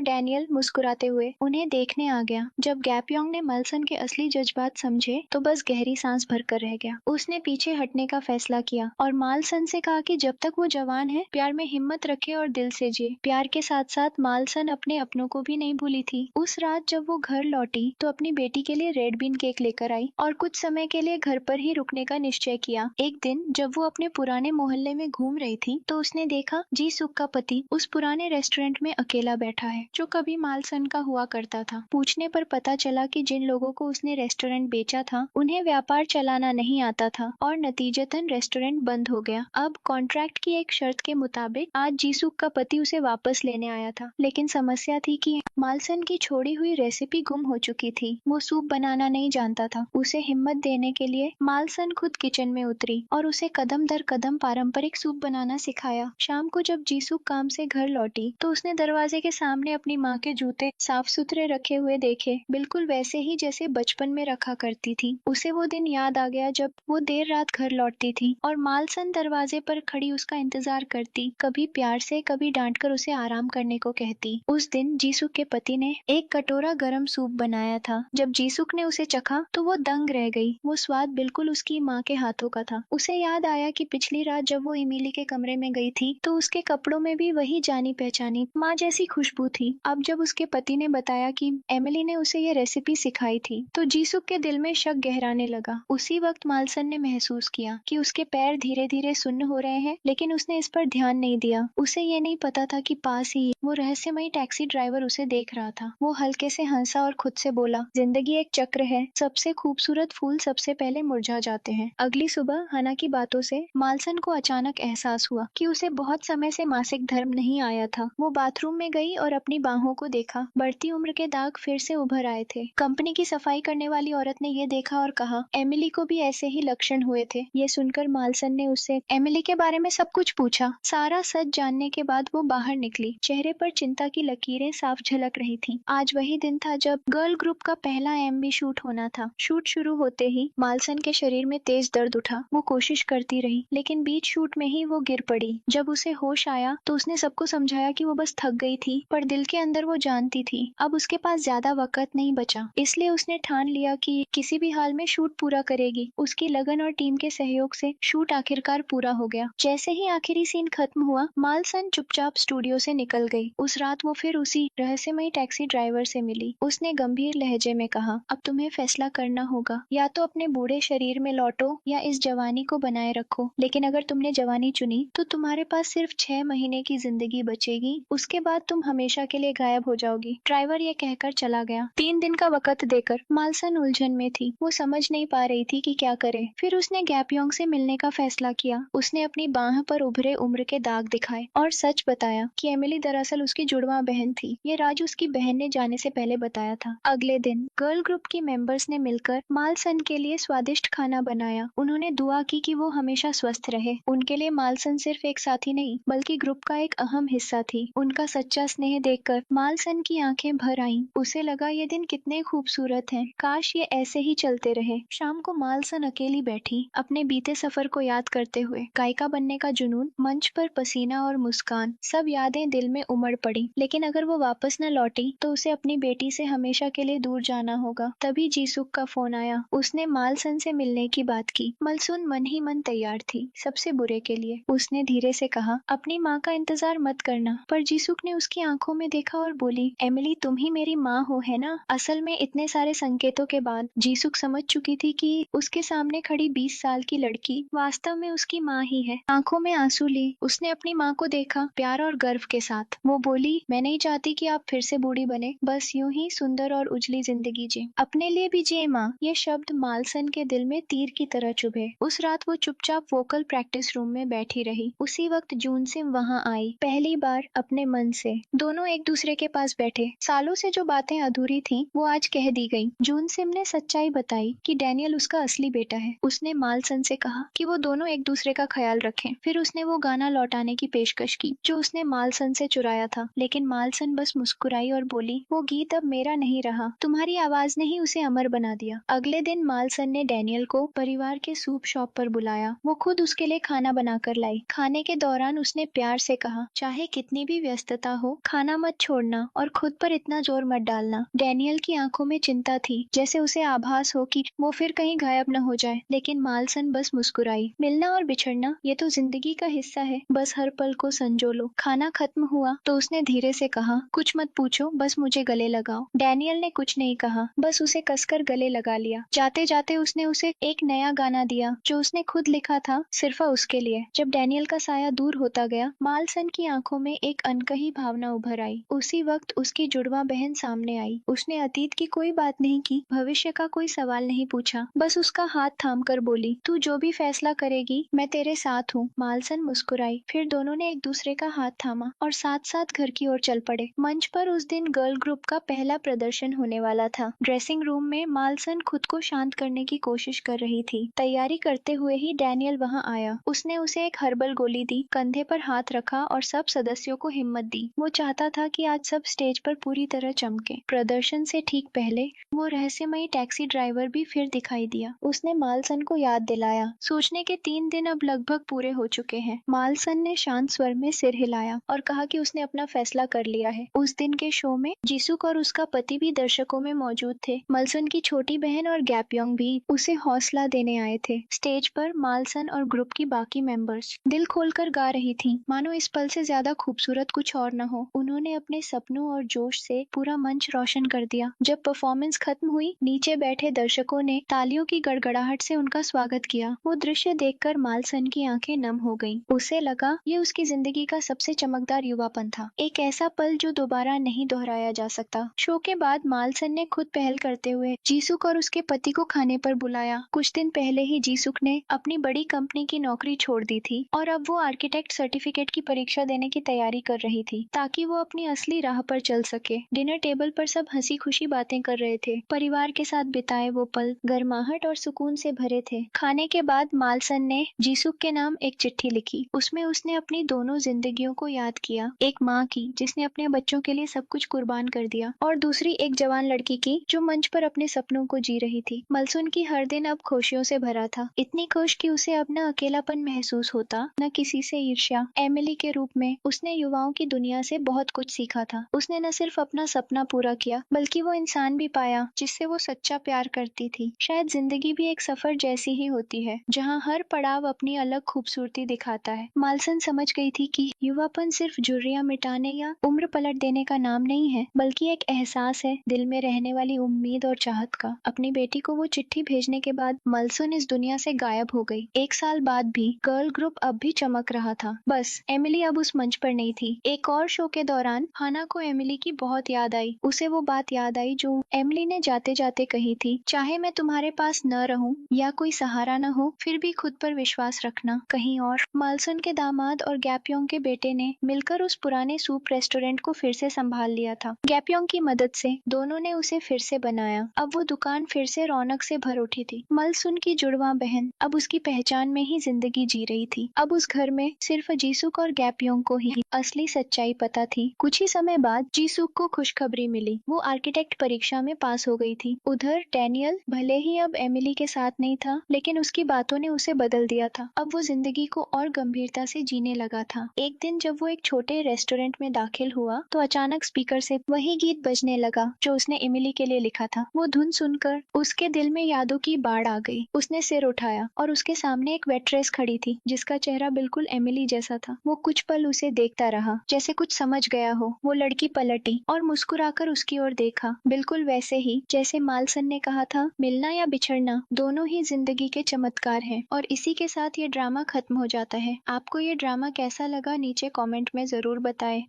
डैनियल मुस्कुराते हुए उन्हें देखने आ गया। जब गैपयोंग ने मलसन के असली जज्बात समझे तो बस गहरी सांस भरकर रह गया। उसने पीछे हटने का फैसला किया और मालसन से कहा कि जब तक वो जवान है प्यार में हिम्मत रखे और दिल से जिए। प्यार के साथ साथ मालसन अपने अपनों को भी नहीं भूली थी। उस रात जब वो घर लौटी तो अपनी बेटी के लिए रेड बीन केक लेकर आई और कुछ समय के लिए घर पर ही रुकने का निश्चय किया। एक दिन जब वो अपने पुराने मोहल्ले में घूम रही थी तो उसने देखा जी सुक का पति उस पुराने रेस्टोरेंट में अकेला बैठा है जो कभी मालसन का हुआ करता था। पूछने पर पता चला कि जिन लोगों को उसने रेस्टोरेंट बेचा था उन्हें व्यापार चलाना नहीं आता था और नतीजतन रेस्टोरेंट बंद हो गया। अब कॉन्ट्रैक्ट की एक शर्त के मुताबिक आज जीसुक का पति उसे वापस लेने आया था, लेकिन समस्या थी कि मालसन की छोड़ी हुई रेसिपी गुम हो चुकी थी। वो सूप बनाना नहीं जानता था। उसे हिम्मत देने के लिए मालसन खुद किचन में उतरी और उसे कदम दर कदम पारंपरिक सूप बनाना सिखाया। शाम को जब जीसुक काम से घर लौटी तो उसने दरवाजे के सामने अपनी माँ के जूते साफ सुथरे रखे हुए देखे, बिल्कुल वैसे ही जैसे बचपन में रखा करती थी। उसे वो दिन याद आ गया जब वो देर रात घर लौटती थी और मालसन दरवाजे पर खड़ी उसका इंतजार करती, कभी प्यार से कभी डांटकर उसे आराम करने को कहती। उस दिन जीसुक के पति ने एक कटोरा गरम सूप बनाया था। जब जीसुक ने उसे चखा तो वो दंग रह गई। वो स्वाद बिल्कुल उसकी माँ के हाथों का था। उसे याद आया कि पिछली रात जब वो इमिली के कमरे में गई थी तो उसके कपड़ों में भी वही जानी पहचानी माँ जैसी खुशबू थी। अब जब उसके पति ने बताया कि एमिली ने उसे ये रेसिपी सिखाई थी तो जीसुक के दिल में शक गहराने लगा। उसी वक्त मालसन ने महसूस किया कि उसके पैर धीरे धीरे सुन्न हो रहे हैं, लेकिन उसने इस पर ध्यान नहीं दिया। उसे ये नहीं पता था कि पास ही वो रहस्यमयी टैक्सी ड्राइवर उसे देख रहा था। वो हल्के से हंसा और खुद से बोला, जिंदगी एक चक्र है, सबसे खूबसूरत फूल सबसे पहले मुरझा जाते हैं। अगली सुबह हना की बातों से मालसन को अचानक एहसास हुआ कि उसे बहुत समय से मासिक धर्म नहीं आया था। वो बाथरूम में गई और अपनी बाहों को देखा। बढ़ती उम्र के दाग फिर से उभर आए थे। कंपनी की सफाई करने वाली औरत ने ये देखा और कहा, एमिली को भी ऐसे ही लक्षण हुए थे। ये सुनकर मालसन ने उससे एमिली के बारे में सब कुछ पूछा। सारा सच जानने के बाद वो बाहर निकली। चेहरे पर चिंता की लकीरें साफ झलक रही थी। आज वही दिन था जब गर्ल ग्रुप का पहला एमवी शूट होना था। शूट शुरू होते ही मालसन के शरीर में तेज दर्द उठा। वो कोशिश करती रही, लेकिन बीच शूट में ही वो गिर पड़ी। जब उसे होश आया तो उसने सबको समझाया कि वो बस थक गई थी, पर दिल के अंदर वो जानती थी अब उसके पास ज्यादा वक्त नहीं बचा। इसलिए उसने ठान लिया कि किसी भी हाल में शूट पूरा करेगी। उसकी लगन और टीम के सहयोग से शूट आखिरकार पूरा हो गया। जैसे ही आखिरी सीन खत्म हुआ, मालसन चुपचाप स्टूडियो से निकल गई। उस रात वो फिर उसी रहस्यमयी टैक्सी ड्राइवर से मिली। उसने गंभीर लहजे में कहा, अब तुम्हें फैसला करना होगा, या तो अपने बूढ़े शरीर में लौटो या इस जवानी को बनाए रखो। लेकिन अगर तुमने जवानी चुनी तो तुम्हारे पास सिर्फ 6 महीने की जिंदगी बचेगी। उसके बाद तुम हमेशा के लिए गायब हो जाओगी। ड्राइवर ये कहकर चला गया। 3 दिन का वक्त देकर मालसन उलझन में थी। वो समझ नहीं पा रही थी कि क्या करे। फिर उसने गैपयोंग से मिलने का फैसला किया। उसने अपनी बाह पर उभरे उम्र के दाग दिखाए और सच बताया कि एमिली दरअसल उसकी जुड़वा बहन थी। ये राज उसकी बहन ने जाने से पहले बताया था। अगले दिन गर्ल ग्रुप की मेंबर्स ने मिलकर मालसन के लिए स्वादिष्ट खाना बनाया। उन्होंने दुआ की कि वो हमेशा स्वस्थ रहे। उनके लिए मालसन सिर्फ एक साथी नहीं बल्कि ग्रुप का एक अहम हिस्सा थी। उनका सच्चा स्नेह देखकर मालसन की आंखें भर आईं। उसे लगा ये दिन कितने खूबसूरत हैं, काश ये ऐसे ही चलते रहे। शाम को मालसन अकेली बैठी, अपने बीते सफर को याद करते हुए। गायिका बनने का जुनून, मंच पर पसीना और मुस्कान, सब यादें दिल में उमड़ पड़ी। लेकिन अगर वो वापस न लौटी तो उसे अपनी बेटी से हमेशा के लिए दूर जाना होगा। तभी जीसुक का फोन आया। उसने मालसन से मिलने की बात की। मालसन मन ही मन तैयार थी, सबसे बुरे के लिए। उसने धीरे से कहा, अपनी माँ का इंतजार मत करना। पर जीसुक ने उसकी आंखों में देखा और बोली, एमिली तुम ही मेरी माँ हो, है ना? असल में इतने सारे संकेतों के बाद जीसुक समझ चुकी थी कि उसके सामने खड़ी 20 साल की लड़की वास्तव में उसकी माँ ही है। आंखों में आंसू ली उसने अपनी माँ को देखा, प्यार और गर्व के साथ। वो बोली, मैं नहीं चाहती कि आप फिर से बूढ़ी बने, बस यूं ही सुंदर और उजली जिंदगी जी, अपने लिए भी जिए माँ। ये शब्द मालसन के दिल में तीर की तरह चुभे। उस रात वो चुपचाप वोकल प्रैक्टिस रूम में बैठी रही। उसी वक्त जूनसिम वहां आई, पहली बार अपने मन से। दोनों एक दूसरे के पास बैठे। सालों से जो बातें अधूरी थीं, वो आज कह दी गई। जूनसिम ने सच्चाई बताई कि डैनियल उसका असली बेटा है। उसने मालसन से कहा कि वो दोनों एक दूसरे का ख्याल रखें। फिर उसने वो गाना लौटाने खाने की पेशकश की जो उसने मालसन से चुराया था, लेकिन मालसन बस मुस्कुराई और बोली, वो गीत अब मेरा नहीं रहा, तुम्हारी आवाज ने ही उसे अमर बना दिया। अगले दिन मालसन ने डैनियल को परिवार के सूप शॉप पर बुलाया। वो खुद उसके लिए खाना बनाकर लाई। खाने के दौरान उसने प्यार से कहा, चाहे कितनी भी व्यस्तता हो, खाना मत छोड़ना और खुद पर इतना जोर मत डालना। डैनियल की आंखों में चिंता थी, जैसे उसे आभास हो कि वो फिर कहीं गायब न हो जाए, लेकिन मालसन बस मुस्कुराई। मिलना और बिछड़ना ये तो जिंदगी का हिस्सा है, बस हर पल को संजो लो। खाना खत्म हुआ तो उसने धीरे से कहा, कुछ मत पूछो, बस मुझे गले लगाओ। डैनियल ने कुछ नहीं कहा, बस उसे कसकर गले लगा लिया। जाते जाते उसने उसे एक नया गाना दिया जो उसने खुद लिखा था, सिर्फ उसके लिए। जब डैनियल का साया दूर होता गया, मालसन की आंखों में एक अनकही भावना उभर आई। उसी वक्त उसकी जुड़वा बहन सामने आई। उसने अतीत की कोई बात नहीं की, भविष्य का कोई सवाल नहीं पूछा, बस उसका हाथ थाम कर बोली, तू जो भी फैसला करेगी मैं तेरे साथ हूँ। मालसन मुस्कुराई, फिर दोनों ने एक दूसरे का हाथ थामा और साथ साथ घर की ओर चल पड़े। मंच पर उस दिन गर्ल ग्रुप का पहला प्रदर्शन होने वाला था। ड्रेसिंग रूम में मालसन खुद को शांत करने की कोशिश कर रही थी। तैयारी करते हुए ही डैनियल वहां आया। उसने उसे एक हर्बल गोली दी, कंधे पर हाथ रखा और सब सदस्यों को हिम्मत दी। वो चाहता था कि आज सब स्टेज पर पूरी तरह चमके। प्रदर्शन से ठीक पहले वो रहस्यमयी टैक्सी ड्राइवर भी फिर दिखाई दिया। उसने मालसन को याद दिलाया, सोचने के 3 दिन अब लगभग पूरे हो चुके हैं। मालसन ने शांत स्वर में सिर हिलाया और कहा कि उसने अपना फैसला कर लिया है। उस दिन के शो में जीसुक और उसका पति भी दर्शकों में मौजूद थे। मालसन की छोटी बहन और गैपयोंग भी उसे हौसला देने आए थे। स्टेज पर मालसन और ग्रुप की बाकी मेंबर्स दिल खोलकर गा रही थीं, मानो इस पल से ज्यादा खूबसूरत कुछ और न हो। उन्होंने अपने सपनों और जोश से पूरा मंच रोशन कर दिया। जब परफॉर्मेंस खत्म हुई, नीचे बैठे दर्शकों ने तालियों की गड़गड़ाहट से उनका स्वागत किया। वो दृश्य देखकर मालसन की आंखें नम हो गईं। उसे लगा ये उसकी जिंदगी का सबसे चमकदार युवापन था, एक ऐसा पल जो दोबारा नहीं दोहराया जा सकता। शो के बाद मालसन ने खुद पहल करते हुए जीसुक और उसके पति को खाने पर बुलाया। कुछ दिन पहले ही जीसुक ने अपनी बड़ी कंपनी की नौकरी छोड़ दी थी और अब वो आर्किटेक्ट सर्टिफिकेट की परीक्षा देने की तैयारी कर रही थी, ताकि वो अपनी असली राह पर चल सके। डिनर टेबल पर सब हंसी खुशी बातें कर रहे थे। परिवार के साथ बिताए वो पल गर्माहट और सुकून से भरे थे। खाने के बाद मालसन ने जीसुक के नाम एक चिट्ठी लिखी। उसमें उसने अपनी दोनों जिंदगियों को याद किया, एक माँ की जिसने अपने बच्चों के लिए सब कुछ कुर्बान कर दिया, और दूसरी एक जवान लड़की की जो मंच पर अपने सपनों को जी रही थी। मालसन की हर दिन अब खुशियों से भरा था, इतनी खुश कि उसे अब न अकेलापन महसूस होता, न किसी से ईर्ष्या। एमिली के रूप में उसने युवाओं की दुनिया से बहुत कुछ सीखा था। उसने न सिर्फ अपना सपना पूरा किया, बल्कि वो इंसान भी पाया जिससे वो सच्चा प्यार करती थी। शायद जिंदगी भी एक सफर जैसी ही होती है, जहाँ हर पड़ाव अपनी अलग खूबसूरती दिखाता है। मालसन समझ गई थी कि युवापन सिर्फ झुर्रियां मिटाने या उम्र पलट देने का नाम नहीं है, बल्कि एक एहसास है, दिल में रहने वाली उम्मीद और चाहत का। अपनी बेटी को वो चिट्ठी भेजने के बाद मालसन इस दुनिया से गायब हो गई। 1 साल बाद भी गर्ल ग्रुप अब भी चमक रहा था, बस एमिली अब उस मंच पर नहीं थी। एक और शो के दौरान हाना को एमिली की बहुत याद आई। उसे वो बात याद आई जो एमिली ने जाते जाते कही थी, चाहे मैं तुम्हारे पास न रहूं या कोई सहारा न हो, फिर भी खुद पर विश्वास रखना। कहीं और मालसन के दामाद और गैपयोंग के बेटे ने मिलकर उस पुराने सूप रेस्टोरेंट को फिर से संभाल लिया था। गैपयोंग की मदद से दोनों ने उसे फिर से बनाया। अब वो दुकान फिर से रौनक से भर उठी थी। मालसन की जुड़वा बहन अब उसकी पहचान में ही जिंदगी जी रही थी। अब उस घर में सिर्फ जीसुक और गैपयोंग को ही असली सच्चाई पता थी। कुछ ही समय बाद जीसुक को खुशखबरी मिली, वो आर्किटेक्ट परीक्षा में पास हो गई थी। उधर डैनियल भले ही अब एमिली के साथ नहीं था, लेकिन उसकी बातों ने उसे बदल दिया था। अब वो जिंदगी को और गंभीरता से जीने लगा था। एक दिन जब वो एक छोटे रेस्टोरेंट में दाखिल हुआ तो अचानक स्पीकर से वही गीत बजने लगा जो उसने एमिली के लिए लिखा था। वो धुन सुनकर उसके दिल में यादों की बाढ़ आ गई। उसने सिर उठाया और उसके सामने एक वेट्रेस खड़ी थी जिसका चेहरा बिल्कुल एमिली जैसा था। वो कुछ पल उसे देखता रहा, जैसे कुछ समझ गया हो। वो लड़की पलटी और मुस्कुराकर उसकी ओर देखा, बिल्कुल वैसे ही जैसे मालसन ने कहा था, मिलना या बिछड़ना दोनों ही जिंदगी के चमत्कार हैं। और इसी के साथ ये ड्रामा खत्म हो जाता है। आपको ये ड्रामा कैसा लगा नीचे कमेंट में जरूर बताएं।